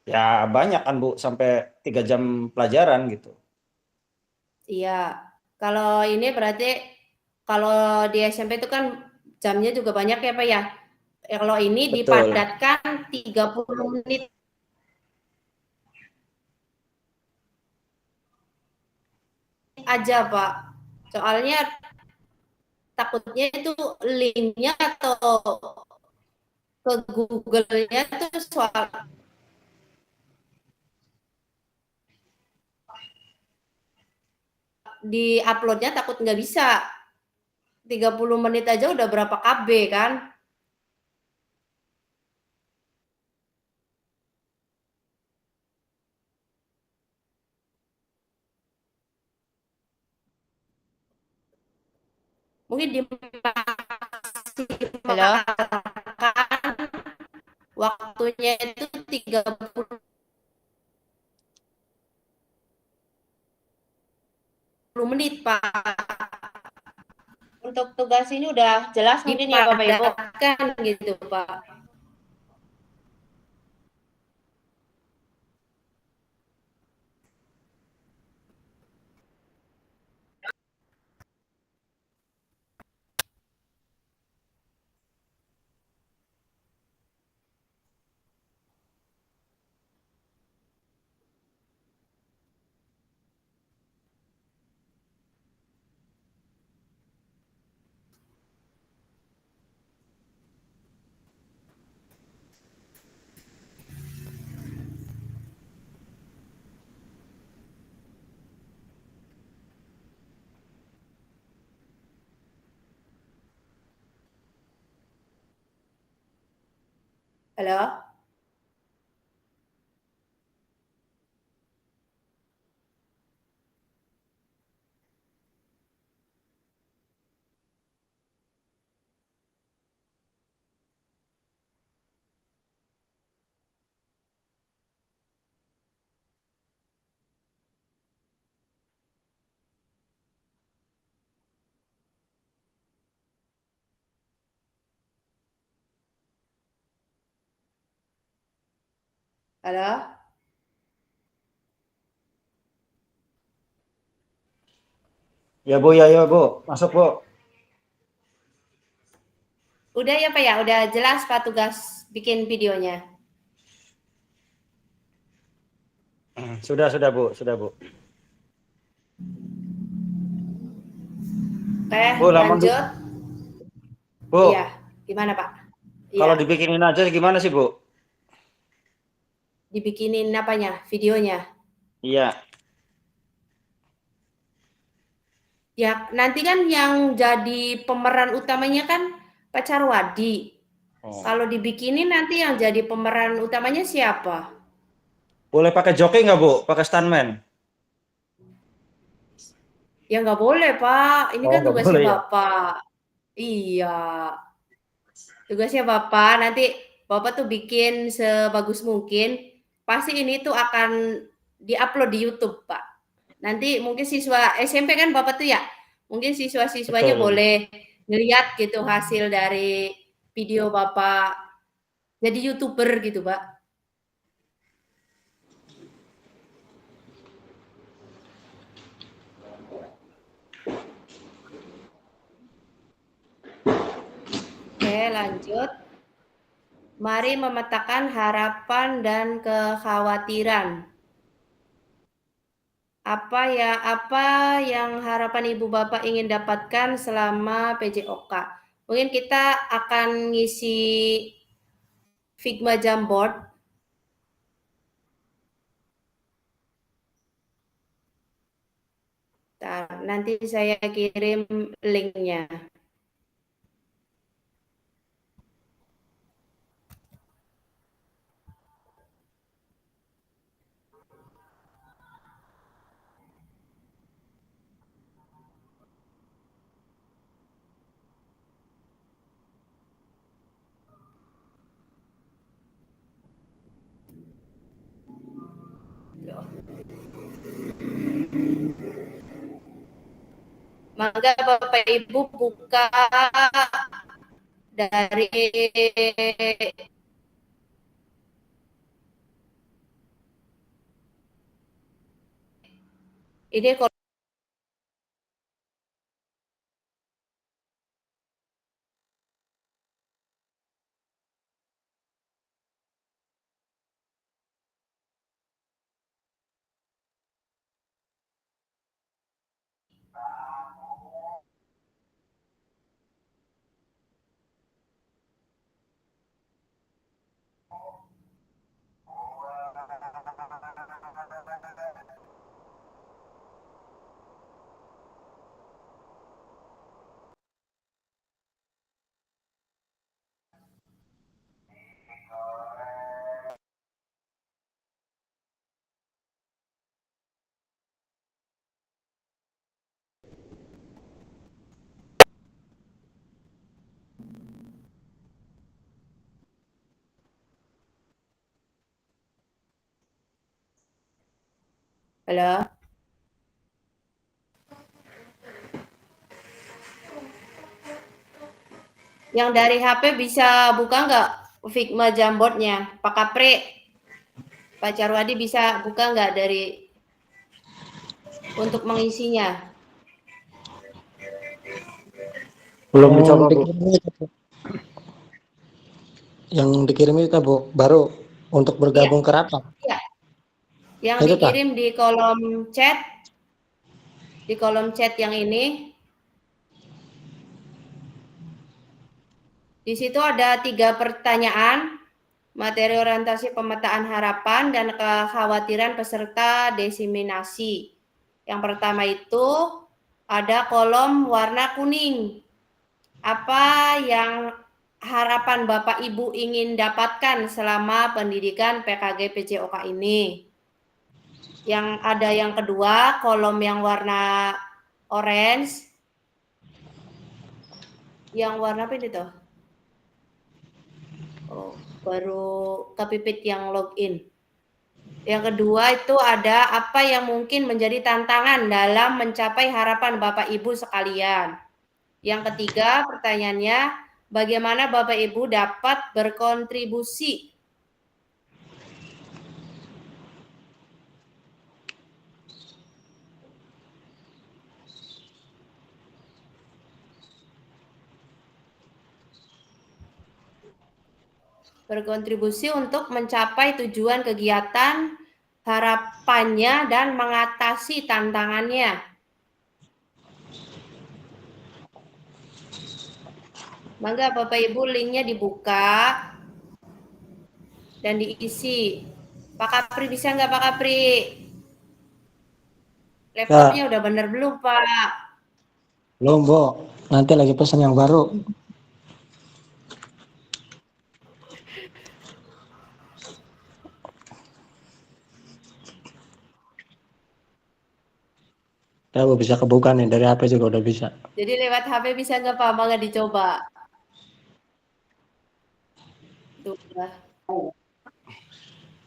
[SPEAKER 2] ya banyak kan Bu sampai 3 jam pelajaran gitu.
[SPEAKER 1] Iya. Kalau ini berarti kalau di SMP itu kan jamnya juga banyak ya, Pak ya. Kalau ini
[SPEAKER 2] Betul.
[SPEAKER 1] dipadatkan 30 menit aja, Pak. Soalnya takutnya itu linknya atau ke Google-nya tuh soal di uploadnya takut nggak bisa. 30 menit aja udah berapa KB kan? Mungkin dimaksimalkan waktunya itu 30 menit, Pak. Untuk tugas ini udah jelas mungkin ya Bapak Ibu kan gitu, Pak. Halo? Halo?
[SPEAKER 2] Ya Bu, ya Bu, masuk Bu.
[SPEAKER 1] Udah ya Pak ya? Udah jelas Pak tugas bikin videonya?
[SPEAKER 2] Sudah Bu, sudah Bu.
[SPEAKER 1] Oke,
[SPEAKER 2] Bu,
[SPEAKER 1] lanjut.
[SPEAKER 2] Bu,
[SPEAKER 1] Iya, gimana Pak?
[SPEAKER 2] kalau
[SPEAKER 1] Iya,
[SPEAKER 2] dibikinin aja gimana sih Bu?
[SPEAKER 1] dibikinin apanya? Videonya?
[SPEAKER 2] Iya.
[SPEAKER 1] Ya, nanti kan yang jadi pemeran utamanya kan Pak Carwadi.
[SPEAKER 2] Oh.
[SPEAKER 1] Kalau dibikinin nanti yang jadi pemeran utamanya siapa?
[SPEAKER 2] Boleh pakai joki nggak Bu? Pakai stuntman?
[SPEAKER 1] Ya nggak boleh Pak, ini
[SPEAKER 2] Oh,
[SPEAKER 1] kan
[SPEAKER 2] nggak
[SPEAKER 1] tugasnya
[SPEAKER 2] boleh ya?
[SPEAKER 1] Bapak. Iya, tugasnya Bapak. Nanti Bapak tuh bikin sebagus mungkin. Pasti ini tuh akan diupload di YouTube Pak. Nanti mungkin siswa SMP kan Bapak tuh ya, mungkin siswa-siswanya
[SPEAKER 2] Betul.
[SPEAKER 1] boleh ngeliat gitu hasil dari video Bapak jadi YouTuber gitu Pak. Oke, lanjut. Mari memetakan harapan dan kekhawatiran. Apa yang harapan Ibu Bapak ingin dapatkan selama PJOK? Mungkin kita akan ngisi Figma Jamboard. Nanti saya kirim linknya. Maka Bapak Ibu buka dari ini halo. Yang dari HP bisa buka nggak Figma Jamboardnya? Pak Kapri, Pak Carwadi bisa buka nggak dari untuk mengisinya?
[SPEAKER 2] Belum dicoba Bu.
[SPEAKER 3] Yang dikirim itu Bu, baru untuk bergabung ke rapat.
[SPEAKER 1] Iya. Yang
[SPEAKER 3] Itu,
[SPEAKER 1] dikirim di kolom chat yang ini. Di situ ada 3 pertanyaan, materi orientasi pemetaan harapan dan kekhawatiran peserta diseminasi. Yang pertama itu ada kolom warna kuning. Apa yang harapan Bapak Ibu ingin dapatkan selama pendidikan PKG PJOK ini. Yang ada yang kedua, kolom yang warna orange. Yang warna apa itu? Oh, baru Kepipit yang login. Yang kedua itu ada apa yang mungkin menjadi tantangan dalam mencapai harapan Bapak Ibu sekalian. Yang ketiga pertanyaannya, bagaimana Bapak Ibu dapat berkontribusi? Berkontribusi untuk mencapai tujuan kegiatan, harapannya, dan mengatasi tantangannya. Mangga Bapak Ibu linknya dibuka dan diisi. Pak Kapri bisa nggak Pak Kapri? Laptopnya udah bener belum Pak?
[SPEAKER 3] Belum, Bu. Nanti lagi pesan yang baru. Ya, Bu, bisa kebuka nih. Dari HP juga udah bisa.
[SPEAKER 1] Jadi lewat HP bisa nggak Pak? Mangga dicoba. Tuh, ya.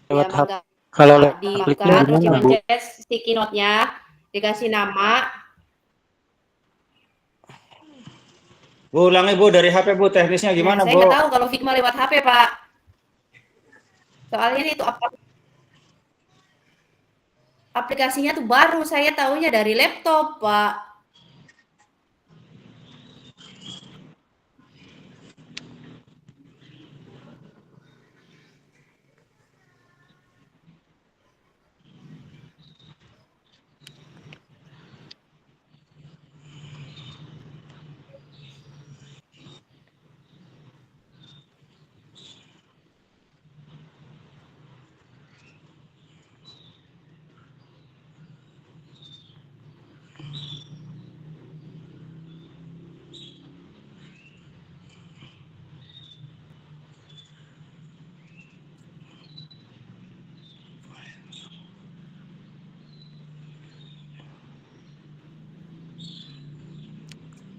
[SPEAKER 3] Lewat
[SPEAKER 1] Ya,
[SPEAKER 3] HP.
[SPEAKER 1] mangga
[SPEAKER 3] Kalau lewat
[SPEAKER 1] dibuka,
[SPEAKER 3] aplikasi
[SPEAKER 1] terus
[SPEAKER 3] gimana, Bu?
[SPEAKER 1] dipencet sticky note-nya, dikasih nama.
[SPEAKER 2] Bu, ulangi Bu dari HP Bu, teknisnya
[SPEAKER 1] Nah,
[SPEAKER 2] gimana
[SPEAKER 1] saya
[SPEAKER 2] Bu?
[SPEAKER 1] nggak tahu kalau Figma lewat HP Pak. Soalnya itu aplikasinya tuh baru, saya tahunya dari laptop Pak.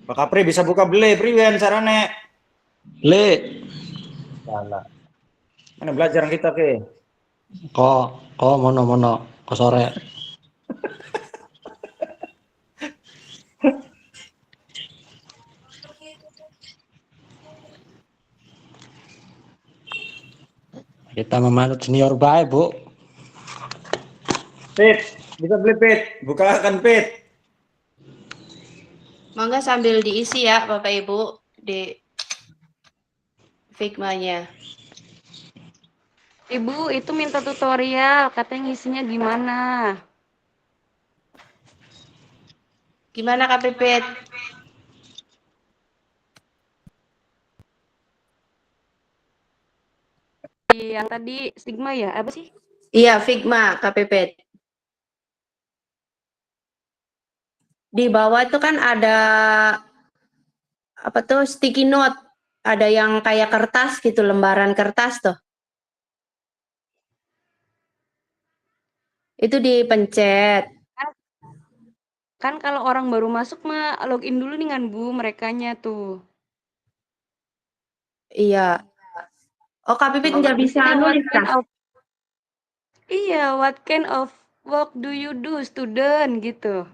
[SPEAKER 2] Pak Kapri bisa buka beli, priwen carane.
[SPEAKER 3] Le,
[SPEAKER 2] Salah. Mana belajar kita ke?
[SPEAKER 3] kok mono ke sore. Kita memanut senior baik, Bu.
[SPEAKER 2] Pit, bisa beli Pit. Bukakan Pit.
[SPEAKER 1] Mangga sambil diisi ya Bapak Ibu di Figma-nya.
[SPEAKER 7] Ibu, itu minta tutorial, katanya ngisinya gimana?
[SPEAKER 1] Gimana Kak Pipit?
[SPEAKER 7] Yang tadi Sigma ya, apa sih?
[SPEAKER 1] Iya, Figma Kak Pipit. Di bawah itu kan ada apa tuh sticky note, ada yang kayak kertas gitu, lembaran kertas tuh. Itu dipencet.
[SPEAKER 7] Kan kalau orang baru masuk mah login dulu dengan Bu, merekanya tuh.
[SPEAKER 1] Iya. Oh, Kak Pipit nggak bisa
[SPEAKER 7] Isinya
[SPEAKER 1] nulis kah?
[SPEAKER 7] what kind of work do you do, student gitu.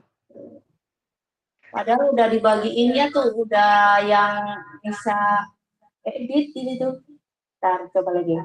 [SPEAKER 1] Padahal udah dibagiinnya tuh, udah yang bisa edit ini tuh. Ntar coba lagi.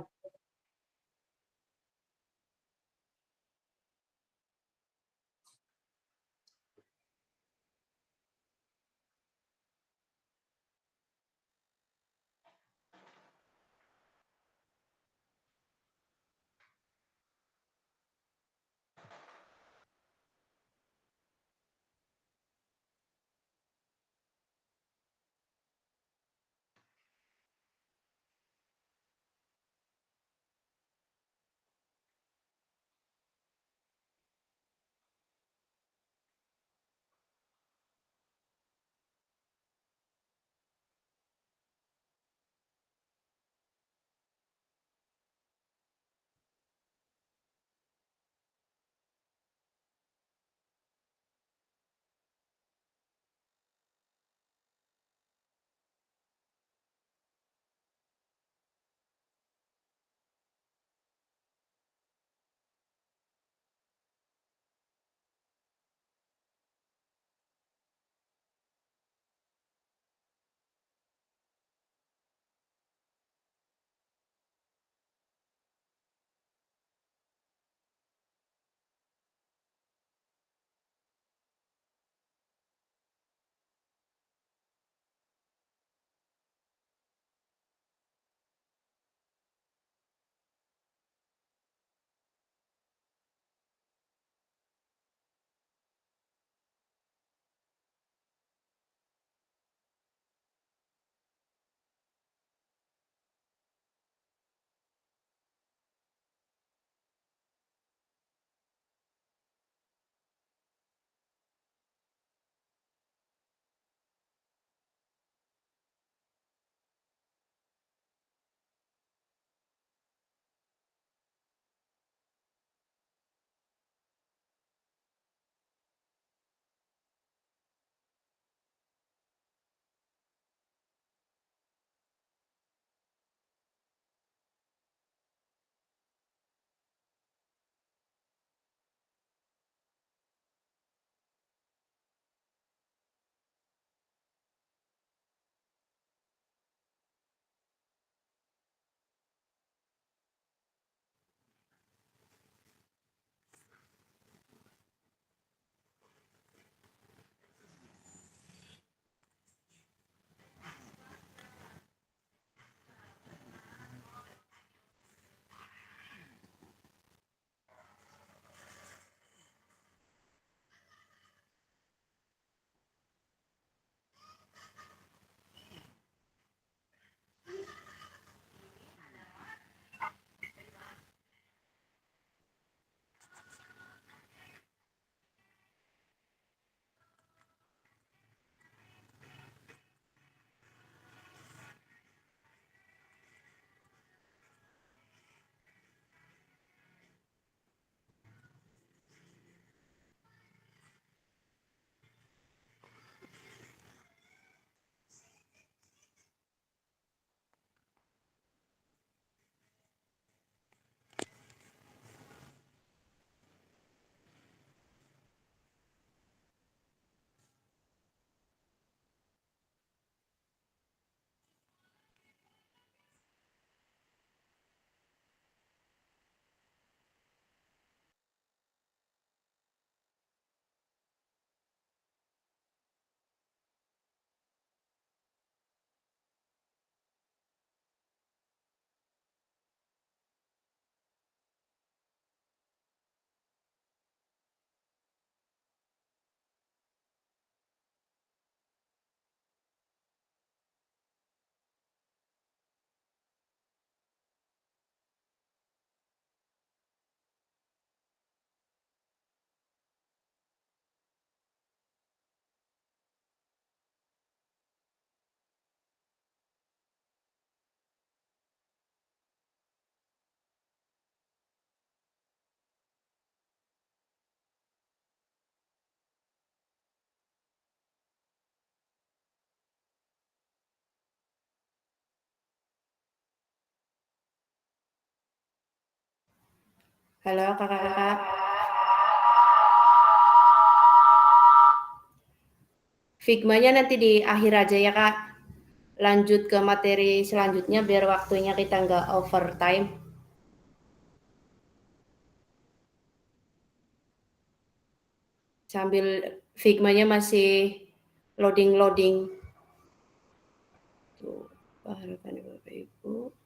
[SPEAKER 1] Halo kakak-kakak. Figmanya nanti di akhir aja ya kak. Lanjut ke materi selanjutnya biar waktunya kita nggak overtime. Sambil Figmanya masih loading. Tuh, harapan Bapak Ibu.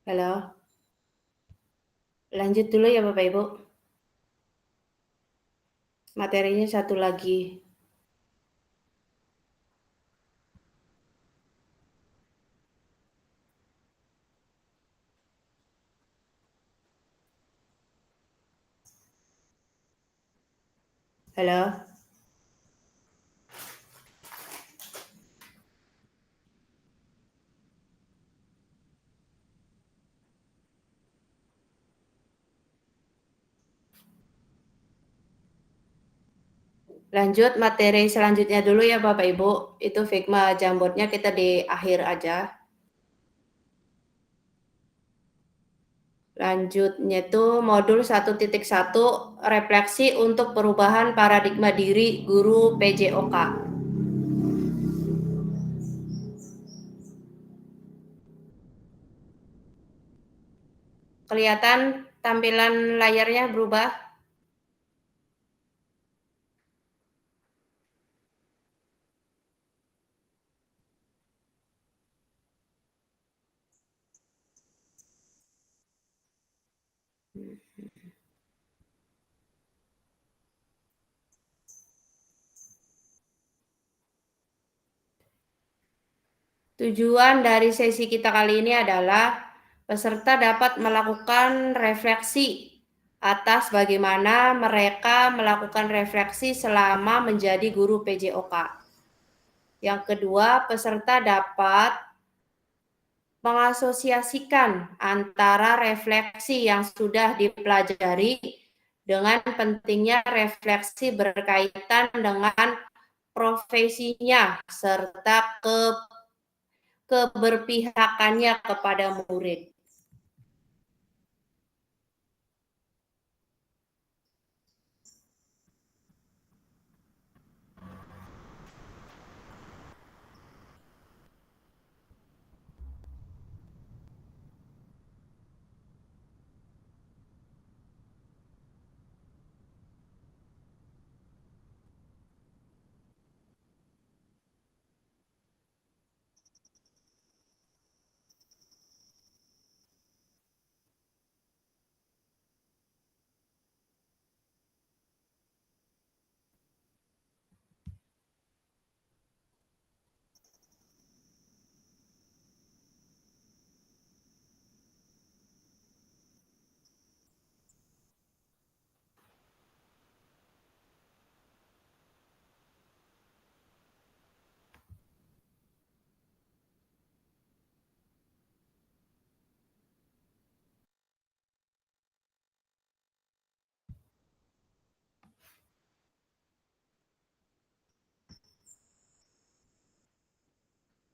[SPEAKER 1] Halo. Lanjut dulu ya Bapak Ibu. Materinya satu lagi. Halo. Lanjut materi selanjutnya dulu ya Bapak Ibu. Itu Figma Jamboardnya kita di akhir aja. Lanjutnya itu modul 1.1 refleksi untuk perubahan paradigma diri guru PJOK. Kelihatan tampilan layarnya berubah? Tujuan dari sesi kita kali ini adalah peserta dapat melakukan refleksi atas bagaimana mereka melakukan refleksi selama menjadi guru PJOK. Yang kedua, peserta dapat mengasosiasikan antara refleksi yang sudah dipelajari dengan pentingnya refleksi berkaitan dengan profesinya serta keberpihakannya kepada murid.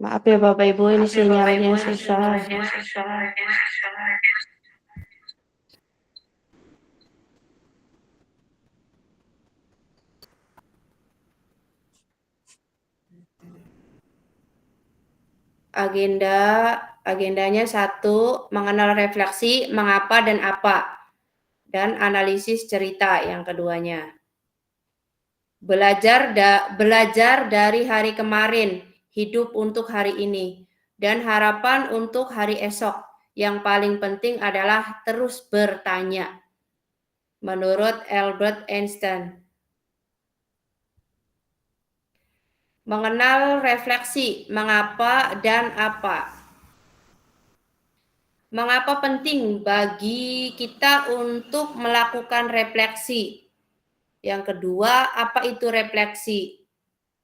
[SPEAKER 1] Maaf ya Bapak Ibu, ini sinyalnya susah. Agendanya 1, mengenal refleksi, mengapa dan apa, dan analisis cerita yang keduanya. Belajar dari hari kemarin, hidup untuk hari ini, dan harapan untuk hari esok. Yang paling penting adalah terus bertanya. Menurut Albert Einstein. Mengenal refleksi, mengapa dan apa. Mengapa penting bagi kita untuk melakukan refleksi? Yang kedua, apa itu refleksi?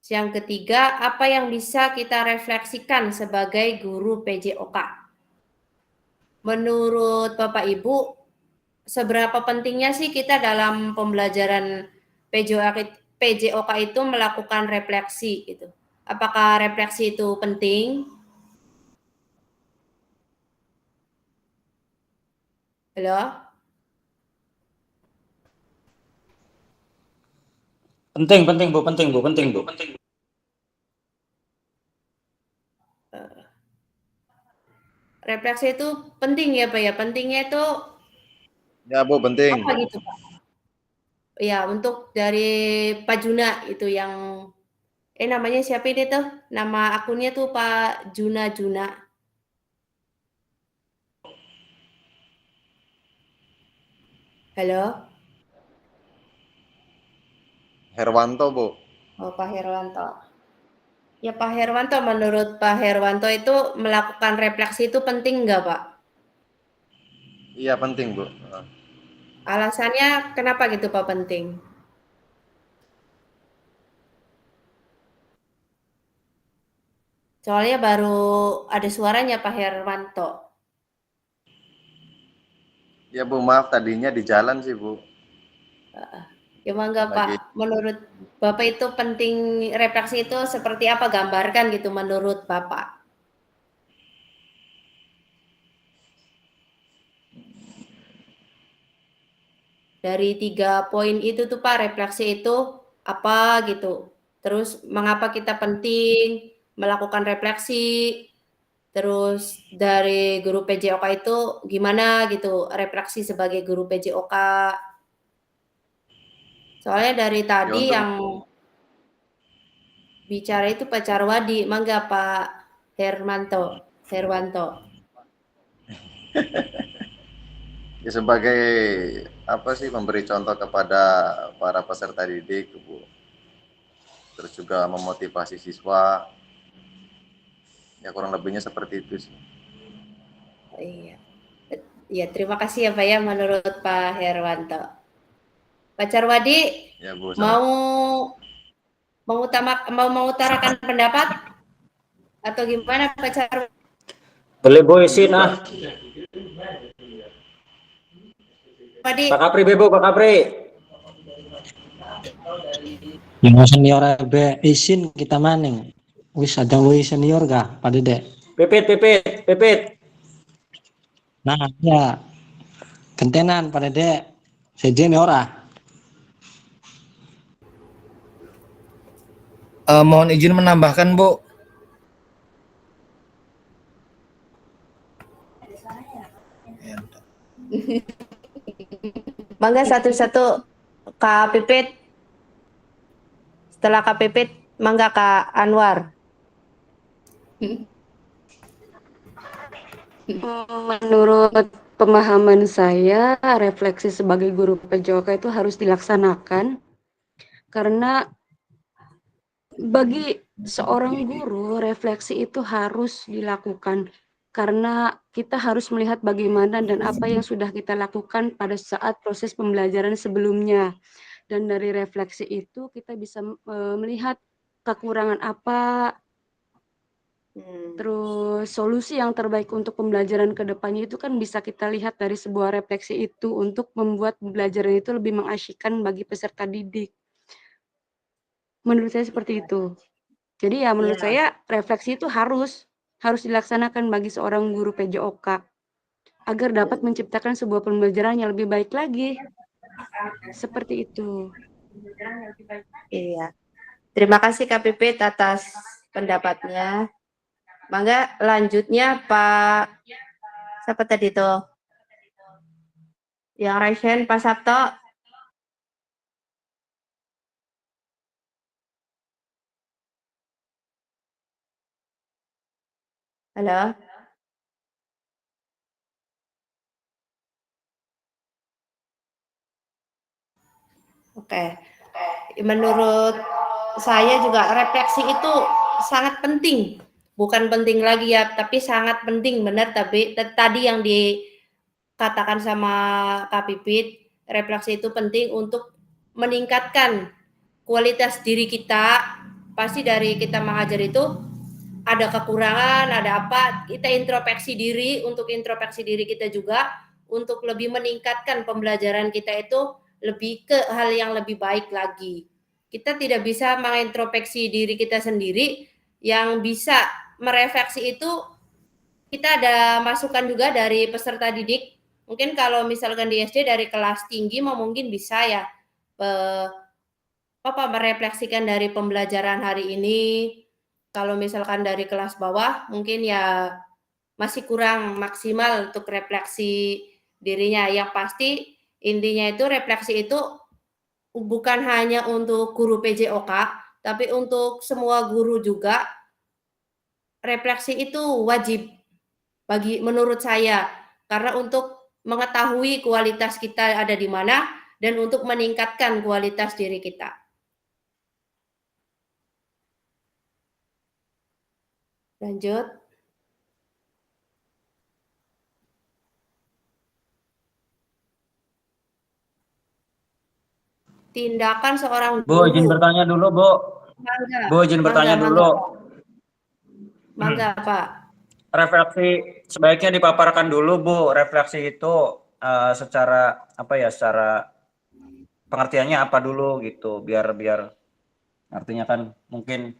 [SPEAKER 1] Yang ketiga, apa yang bisa kita refleksikan sebagai guru PJOK? Menurut Bapak Ibu, seberapa pentingnya sih kita dalam pembelajaran PJOK itu melakukan refleksi gitu? Apakah refleksi itu penting? Halo?
[SPEAKER 2] Penting Bu.
[SPEAKER 1] Refleksi itu penting ya Pak ya? Pentingnya itu
[SPEAKER 8] Ya Bu, penting.
[SPEAKER 1] apa gitu Pak? Ya, untuk dari Pak Juna itu yang namanya siapa ini tuh? Nama akunnya tuh Pak Juna. Halo?
[SPEAKER 8] Herwanto Bu.
[SPEAKER 1] Oh, Pak Herwanto. Ya Pak Herwanto, menurut Pak Herwanto itu melakukan refleksi itu penting nggak Pak?
[SPEAKER 8] Iya penting Bu.
[SPEAKER 1] Alasannya kenapa gitu Pak penting? Soalnya baru ada suaranya Pak Herwanto.
[SPEAKER 8] Ya Bu, maaf tadinya di jalan sih Bu.
[SPEAKER 1] Ya mangga
[SPEAKER 8] Bagi
[SPEAKER 1] Pak, menurut Bapak itu penting refleksi itu seperti apa? Gambarkan gitu menurut Bapak. Dari 3 poin itu tuh Pak, refleksi itu apa gitu. Terus mengapa kita penting melakukan refleksi, terus dari guru PJOK itu gimana gitu, refleksi sebagai guru PJOK. Soalnya dari
[SPEAKER 8] ya
[SPEAKER 1] tadi
[SPEAKER 8] untuk
[SPEAKER 1] yang bicara itu Pak Carwadi, mangga Pak Herwanto.
[SPEAKER 8] ya sebagai apa sih memberi contoh kepada para peserta didik, Bu. Terus juga memotivasi siswa. Ya kurang lebihnya seperti itu sih.
[SPEAKER 1] Iya. Iya, terima kasih ya Pak ya menurut Pak Herwanto. Pak Carwadi
[SPEAKER 8] Ya Bu,
[SPEAKER 1] mau
[SPEAKER 8] sama.
[SPEAKER 1] mengutarakan pendapat atau gimana Pak Carwadi?
[SPEAKER 2] Boleh Bu izin ah. Pak Kapri Bebo, Pak Kapri.
[SPEAKER 3] Yang senior be izin kita maning. Wis ada wis senior gak, Pak Dede?
[SPEAKER 2] Pipit.
[SPEAKER 3] Nah, ya. Kentenan Pak Dede. Sejen ora.
[SPEAKER 9] Mohon izin menambahkan, Bu.
[SPEAKER 1] Mangga satu-satu Kak Pipit. Setelah Kak Pipit, mangga Kak Anwar.
[SPEAKER 7] Menurut pemahaman saya, refleksi sebagai guru PJOK itu harus dilaksanakan karena bagi seorang guru, refleksi itu harus dilakukan karena kita harus melihat bagaimana dan apa yang sudah kita lakukan pada saat proses pembelajaran sebelumnya. Dan dari refleksi itu kita bisa melihat kekurangan apa, terus solusi yang terbaik untuk pembelajaran ke depannya itu kan bisa kita lihat dari sebuah refleksi itu untuk membuat pembelajaran itu lebih mengasyikkan bagi peserta didik. Menurut saya seperti itu. Jadi ya menurut saya refleksi itu harus dilaksanakan bagi seorang guru PJOK agar dapat menciptakan sebuah pembelajaran yang lebih baik lagi. Seperti itu.
[SPEAKER 1] Iya. Terima kasih Kak Pipit atas pendapatnya. Mangga lanjutnya Pak siapa tadi tuh? Yang Raisen Pak Sabto. Halo. Oke. Menurut saya juga refleksi itu sangat penting. Bukan penting lagi ya, tapi sangat penting benar. Tapi tadi yang dikatakan sama Kak Pipit, refleksi itu penting untuk meningkatkan kualitas diri kita. Pasti dari kita mengajar itu ada kekurangan, ada apa, kita introspeksi diri, untuk introspeksi diri kita juga, untuk lebih meningkatkan pembelajaran kita itu lebih ke hal yang lebih baik lagi. Kita tidak bisa mengintrospeksi diri kita sendiri, yang bisa merefleksi itu kita ada masukan juga dari peserta didik. Mungkin kalau misalkan di SD dari kelas tinggi mungkin bisa ya merefleksikan dari pembelajaran hari ini. Kalau misalkan dari kelas bawah mungkin ya masih kurang maksimal untuk refleksi dirinya. Yang pasti intinya itu refleksi itu bukan hanya untuk guru PJOK, tapi untuk semua guru juga. Refleksi itu wajib bagi menurut saya, karena untuk mengetahui kualitas kita ada di mana dan untuk meningkatkan kualitas diri kita. Lanjut. Tindakan seorang guru.
[SPEAKER 2] Bu, izin bertanya dulu, Bu.
[SPEAKER 1] Mangga.
[SPEAKER 2] Bu, izin bertanya dulu.
[SPEAKER 1] Mangga, Pak.
[SPEAKER 2] Refleksi sebaiknya dipaparkan dulu, Bu. Refleksi itu secara apa ya? Secara pengertiannya apa dulu gitu, biar artinya kan mungkin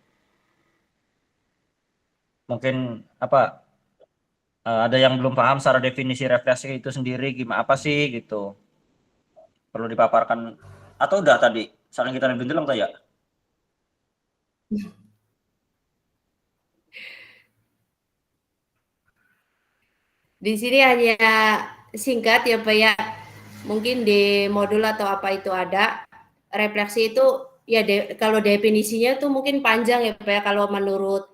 [SPEAKER 2] apa, ada yang belum paham secara definisi refleksi itu sendiri gimana apa sih gitu. Perlu dipaparkan atau udah tadi saling kita lebih dulu ya?
[SPEAKER 1] Di sini hanya singkat ya Pak ya. Mungkin di modul atau apa itu ada. Refleksi itu ya kalau definisinya tuh mungkin panjang ya Pak ya, kalau menurut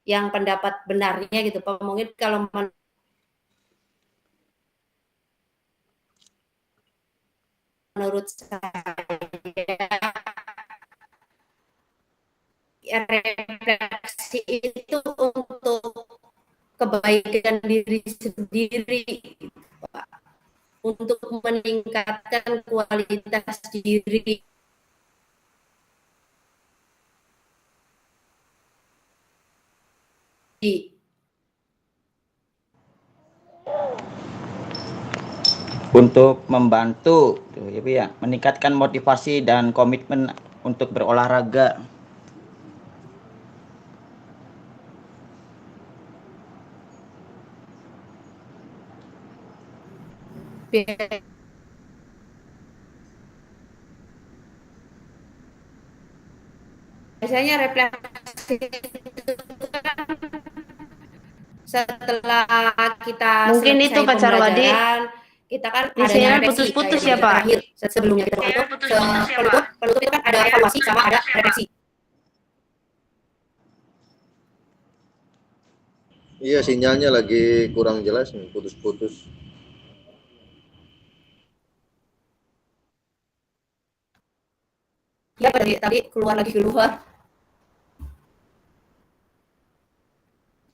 [SPEAKER 1] yang pendapat benarnya gitu Pak. Mungkin kalau menurut saya refleksi itu untuk kebaikan diri sendiri, Pak. Untuk meningkatkan kualitas diri.
[SPEAKER 5] Untuk membantu ya, meningkatkan motivasi dan komitmen untuk berolahraga.
[SPEAKER 1] Biasanya refleksi setelah kita
[SPEAKER 7] Mungkin itu
[SPEAKER 1] selesai
[SPEAKER 7] Pak Carwadi.
[SPEAKER 1] pembelajaran, kita kan
[SPEAKER 7] Di
[SPEAKER 1] adanya
[SPEAKER 7] sini
[SPEAKER 1] refleksi
[SPEAKER 7] putus-putus
[SPEAKER 1] kayak
[SPEAKER 7] ya, Pak.
[SPEAKER 1] terakhir sebelumnya kita penutup itu kan ada evaluasi sama ada refleksi.
[SPEAKER 8] Iya, sinyalnya lagi kurang jelas nih, putus-putus.
[SPEAKER 1] Ya tadi keluar.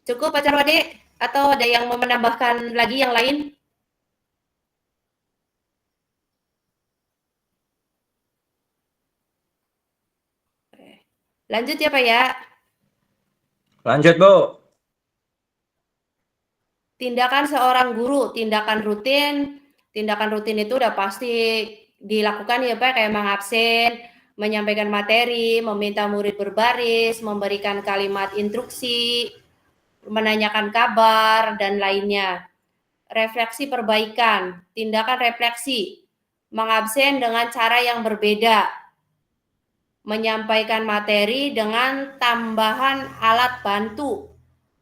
[SPEAKER 1] Cukup Pak Carwadi atau ada yang mau menambahkan lagi yang lain? Lanjut ya Pak ya.
[SPEAKER 2] Lanjut Bu.
[SPEAKER 1] Tindakan seorang guru, tindakan rutin itu udah pasti dilakukan ya Pak, kayak mengabsen, menyampaikan materi, meminta murid berbaris, memberikan kalimat instruksi, menanyakan kabar, dan lainnya. Refleksi perbaikan, tindakan refleksi, mengabsen dengan cara yang berbeda, menyampaikan materi dengan tambahan alat bantu,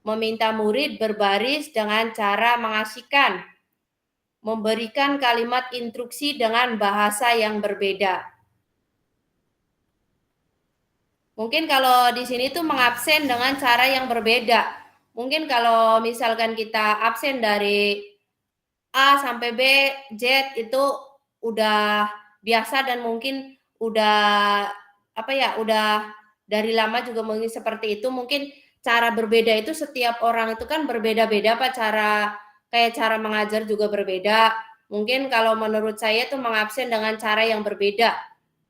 [SPEAKER 1] meminta murid berbaris dengan cara mengasihkan, memberikan kalimat instruksi dengan bahasa yang berbeda. Mungkin kalau di sini tuh mengabsen dengan cara yang berbeda. Mungkin kalau misalkan kita absen dari A sampai B, Z itu udah biasa dan mungkin udah udah dari lama juga mungkin seperti itu. Mungkin cara berbeda itu setiap orang itu kan berbeda-beda Pak, cara mengajar juga berbeda. Mungkin kalau menurut saya tuh mengabsen dengan cara yang berbeda.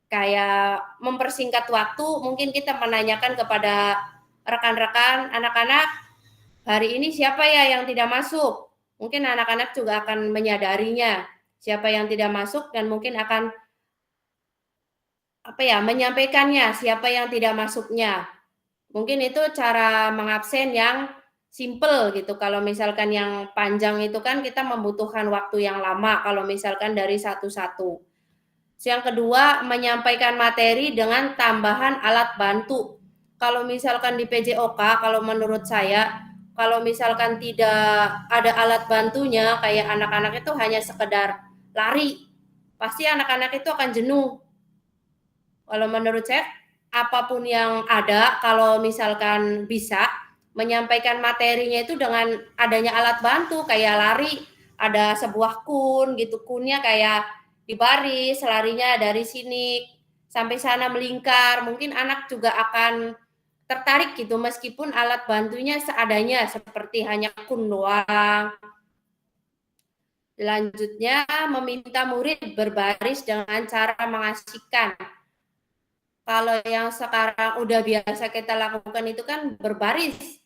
[SPEAKER 1] Kayak mempersingkat waktu, mungkin kita menanyakan kepada rekan-rekan anak-anak, hari ini siapa ya yang tidak masuk? Mungkin anak-anak juga akan menyadarinya siapa yang tidak masuk dan mungkin akan menyampaikannya siapa yang tidak masuknya. Mungkin itu cara mengabsen yang simple gitu. Kalau misalkan yang panjang itu kan kita membutuhkan waktu yang lama kalau misalkan dari satu-satu. Yang kedua, menyampaikan materi dengan tambahan alat bantu. Kalau misalkan di PJOK, kalau menurut saya, kalau misalkan tidak ada alat bantunya, kayak anak-anak itu hanya sekedar lari, pasti anak-anak itu akan jenuh. Kalau menurut saya, apapun yang ada, kalau misalkan bisa, menyampaikan materinya itu dengan adanya alat bantu, kayak lari, ada sebuah kun gitu, kunnya kayak di baris, larinya dari sini sampai sana melingkar, mungkin anak juga akan tertarik gitu meskipun alat bantunya seadanya seperti hanya kun doang. Selanjutnya meminta murid berbaris dengan cara mengasihkan. Kalau yang sekarang udah biasa kita lakukan itu kan berbaris.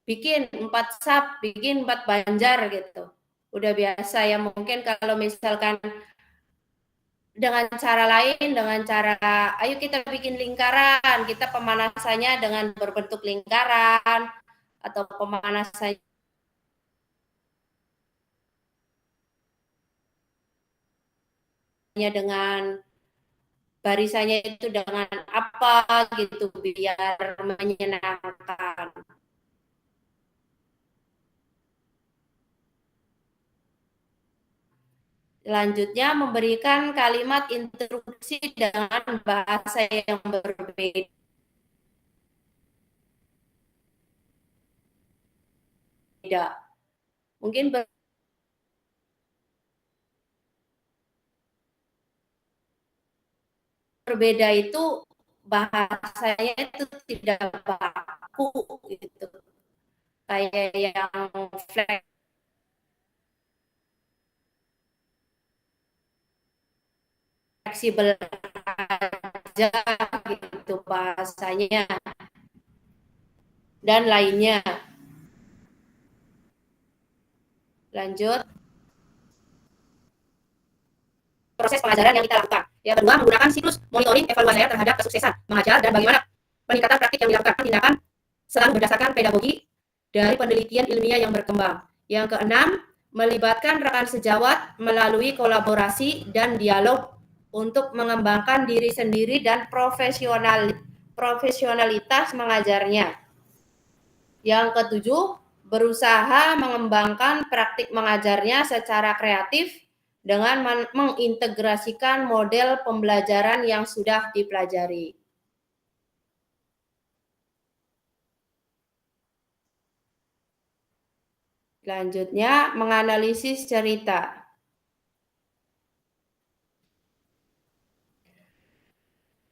[SPEAKER 1] Bikin 4 sap, bikin 4 banjar gitu. Udah biasa ya, mungkin kalau misalkan dengan cara lain, dengan cara ayo kita bikin lingkaran, kita pemanasannya dengan berbentuk lingkaran atau pemanasannya dengan barisannya itu dengan apa gitu biar menyenangkan. Selanjutnya memberikan kalimat instruksi dengan bahasa yang berbeda. Mungkin berbeda itu bahasanya itu tidak baku gitu. Kayak yang fleksibel aja gitu bahasanya dan lainnya. Lanjut. Proses pengajaran yang kita lakukan. Yang kedua, menggunakan siklus monitoring evaluasi terhadap kesuksesan mengajar dan bagaimana peningkatan praktik yang dilakukan. Tindakan selalu berdasarkan pedagogi dari penelitian ilmiah yang berkembang. Yang keenam, melibatkan rekan sejawat melalui kolaborasi dan dialog untuk mengembangkan diri sendiri dan profesionalitas mengajarnya. Yang ketujuh, berusaha mengembangkan praktik mengajarnya secara kreatif dengan mengintegrasikan model pembelajaran yang sudah dipelajari. Selanjutnya, menganalisis cerita.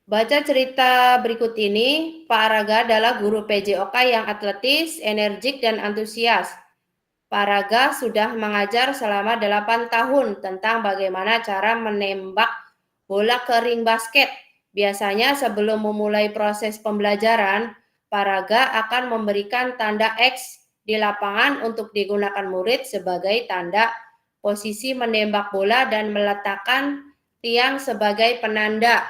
[SPEAKER 1] Baca cerita berikut ini. Pak Raga adalah guru PJOK yang atletis, energik, dan antusias. Pak Raga sudah mengajar selama 8 tahun tentang bagaimana cara menembak bola ke ring basket. Biasanya sebelum memulai proses pembelajaran, Pak Raga akan memberikan tanda X di lapangan untuk digunakan murid sebagai tanda posisi menembak bola dan meletakkan tiang sebagai penanda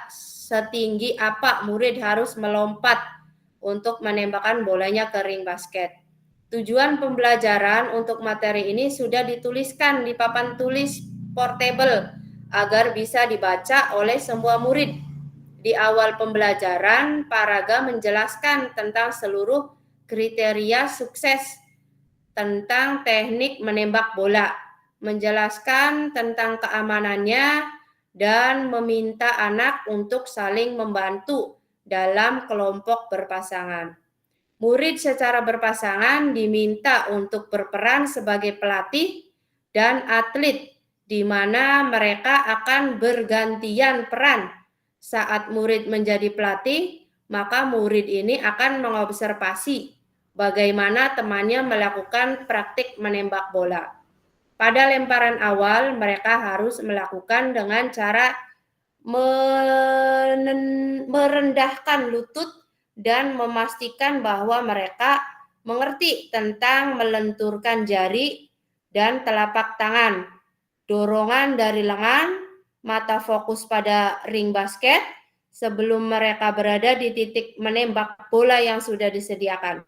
[SPEAKER 1] setinggi apa murid harus melompat untuk menembakkan bolanya ke ring basket. Tujuan pembelajaran untuk materi ini sudah dituliskan di papan tulis portable agar bisa dibaca oleh semua murid. Di awal pembelajaran, Pak Raga menjelaskan tentang seluruh kriteria sukses tentang teknik menembak bola, menjelaskan tentang keamanannya, dan meminta anak untuk saling membantu dalam kelompok berpasangan. Murid secara berpasangan diminta untuk berperan sebagai pelatih dan atlet, di mana mereka akan bergantian peran. Saat murid menjadi pelatih, maka murid ini akan mengobservasi bagaimana temannya melakukan praktik menembak bola. Pada lemparan awal, mereka harus melakukan dengan cara merendahkan lutut dan memastikan bahwa mereka mengerti tentang melenturkan jari dan telapak tangan, dorongan dari lengan, mata fokus pada ring basket sebelum mereka berada di titik menembak bola yang sudah disediakan.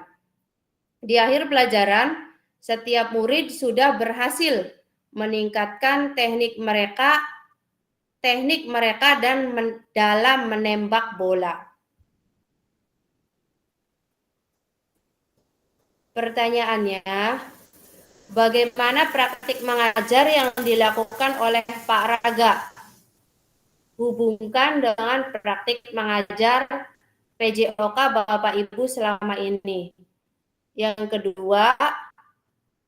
[SPEAKER 1] Di akhir pelajaran, setiap murid sudah berhasil meningkatkan teknik mereka dan dalam menembak bola. Pertanyaannya, bagaimana praktik mengajar yang dilakukan oleh Pak Raga? Hubungkan dengan praktik mengajar PJOK Bapak Ibu selama ini. Yang kedua,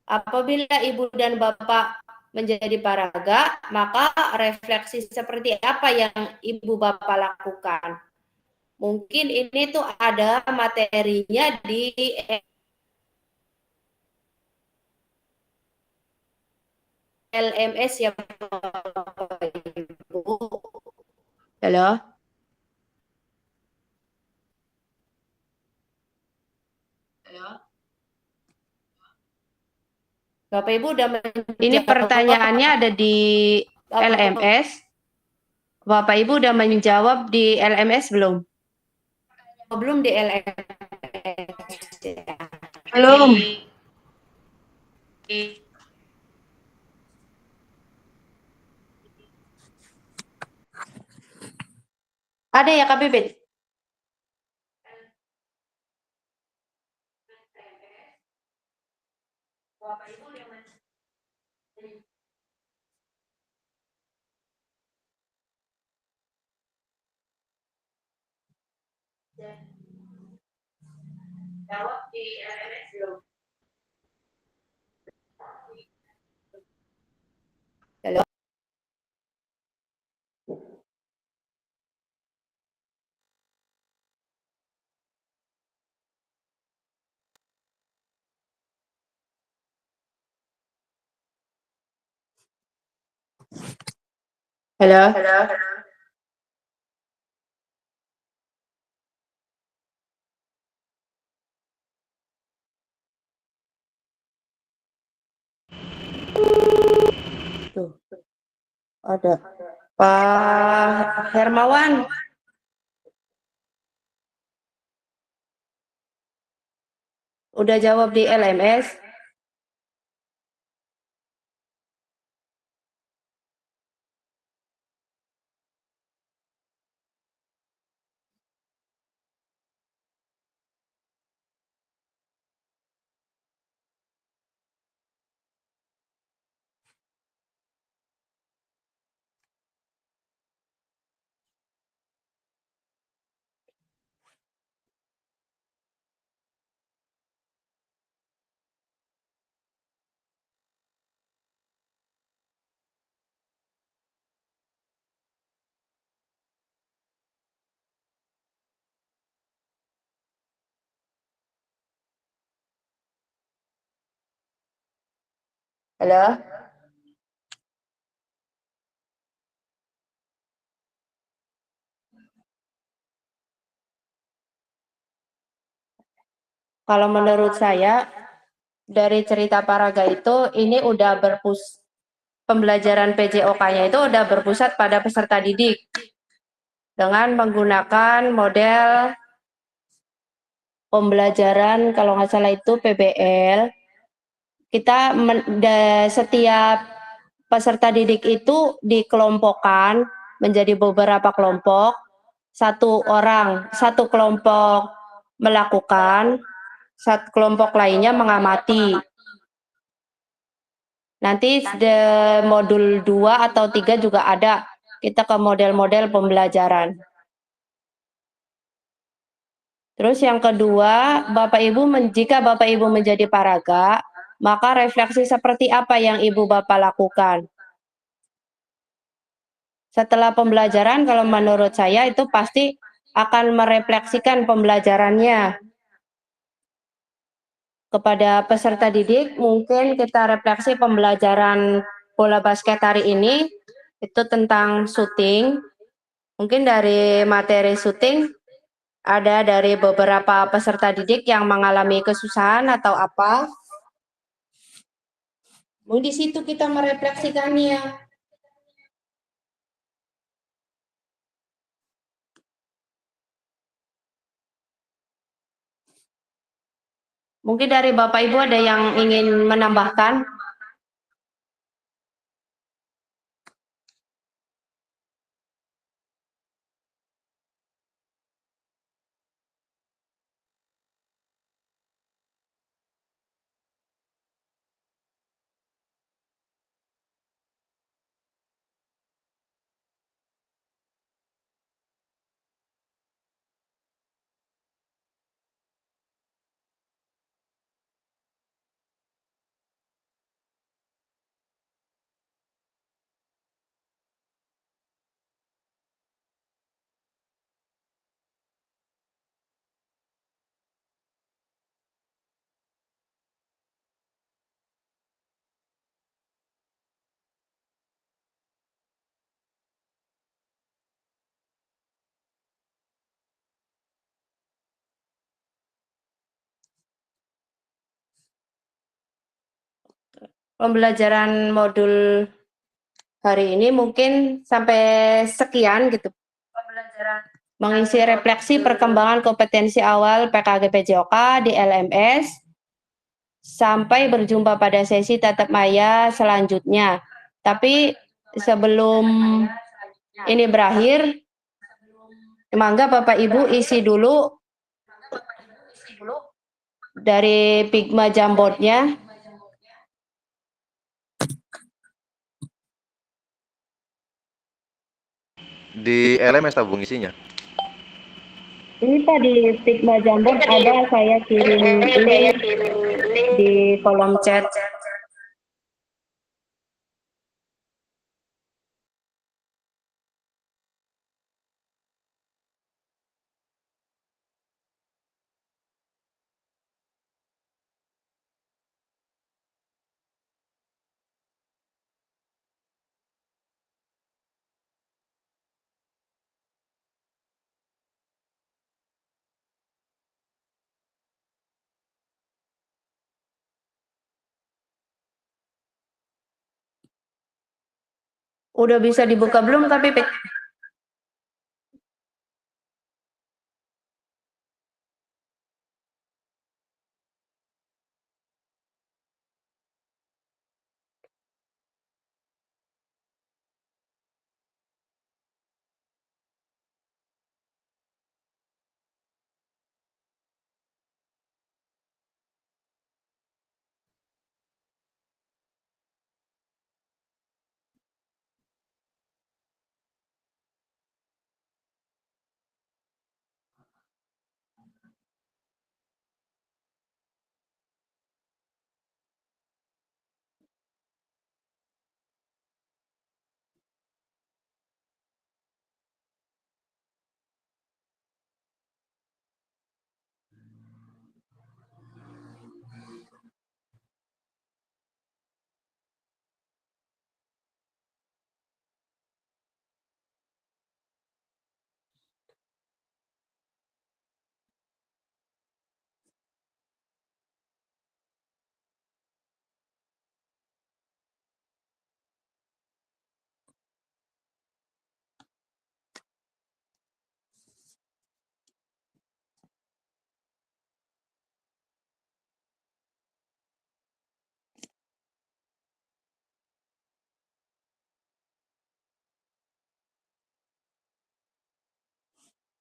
[SPEAKER 1] apabila Ibu dan Bapak menjadi Pak Raga, maka refleksi seperti apa yang Ibu Bapak lakukan? Mungkin ini tuh ada materinya di LMS ya Bapak Ibu. Halo? Bapak Ibu udah menjawab. Ini pertanyaannya ada di LMS. Bapak Ibu udah menjawab di LMS belum? Oh, belum di LMS. Ya.
[SPEAKER 7] Belum.
[SPEAKER 1] Ada ya Kak Bibit? Jawab di LMS belum? Halo? Halo? Tuh, ada. Pak Hermawan. Udah jawab di LMS? Halo? Kalau menurut saya, dari cerita Paraga itu, ini udah pembelajaran PJOK-nya itu udah berpusat pada peserta didik dengan menggunakan model pembelajaran, kalau nggak salah itu PBL. Kita setiap peserta didik itu dikelompokkan menjadi beberapa kelompok. Satu kelompok melakukan, satu kelompok lainnya mengamati. Nanti modul 2 atau 3 juga ada. Kita ke model-model pembelajaran. Terus yang kedua, jika Bapak Ibu menjadi paraga, maka refleksi seperti apa yang Ibu Bapak lakukan? Setelah pembelajaran, kalau menurut saya itu pasti akan merefleksikan pembelajarannya. Kepada peserta didik, mungkin kita refleksi pembelajaran bola basket hari ini, itu tentang syuting. Mungkin dari materi syuting, ada dari beberapa peserta didik yang mengalami kesusahan atau apa. Mungkin di situ kita merefleksikannya. Mungkin dari Bapak Ibu ada yang ingin menambahkan? Pembelajaran modul hari ini mungkin sampai sekian gitu. Mengisi refleksi perkembangan kompetensi awal PKG PJOK di LMS. Sampai berjumpa pada sesi tatap maya selanjutnya. Tapi sebelum ini berakhir, mangga Bapak Ibu isi dulu dari Figma Jamboard-nya.
[SPEAKER 8] Di LMS tabung isinya.
[SPEAKER 1] Ini Pak di Figma Jamboard ada, saya kirim link di kolom chat. Udah bisa dibuka belum tapi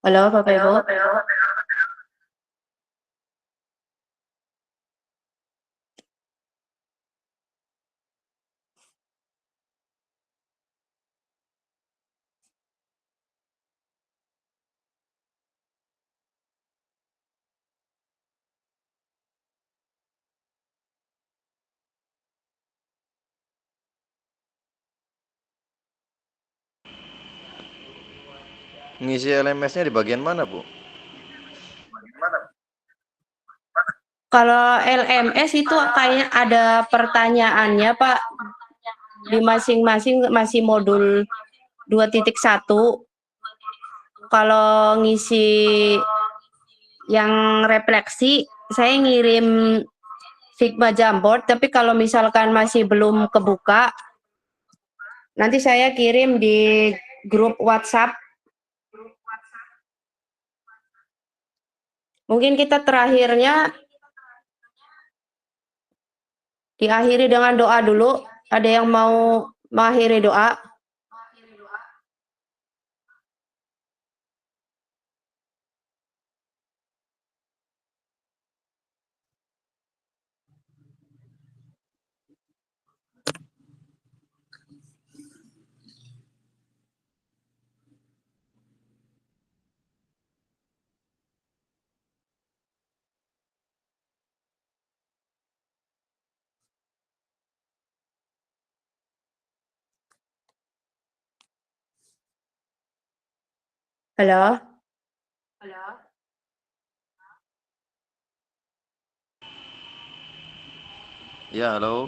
[SPEAKER 1] halo Bapak Ibu.
[SPEAKER 8] Ngisi LMS-nya di bagian mana, Bu?
[SPEAKER 1] Kalau LMS itu kayak ada pertanyaannya Pak, di masing-masing masih modul 2.1. Kalau ngisi yang refleksi, saya ngirim Figma Jamboard, tapi kalau misalkan masih belum kebuka, nanti saya kirim di grup WhatsApp. Mungkin kita terakhirnya diakhiri dengan doa dulu. Ada yang mau mengakhiri doa? Halo?
[SPEAKER 8] Ya, halo.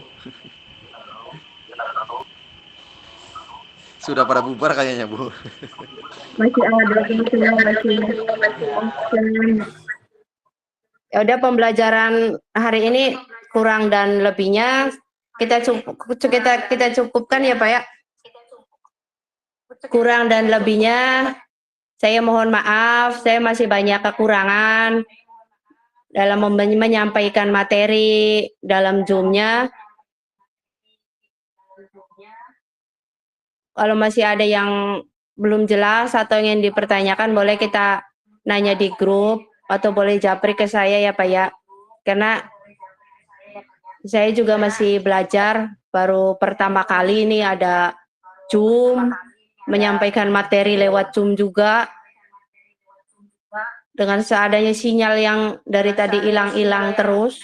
[SPEAKER 8] Sudah pada bubar kayaknya, Bu.
[SPEAKER 1] Masih ada masih. Ya udah, pembelajaran hari ini kurang dan lebihnya kita cukupkan ya Pak ya. kurang dan lebihnya saya mohon maaf, saya masih banyak kekurangan dalam menyampaikan materi dalam Zoom-nya. Kalau masih ada yang belum jelas atau ingin dipertanyakan, boleh kita nanya di grup atau boleh japri ke saya ya Pak ya. Karena saya juga masih belajar, baru pertama kali ini ada Zoom, menyampaikan materi lewat Zoom juga. Dengan seadanya sinyal yang dari tadi hilang-hilang terus.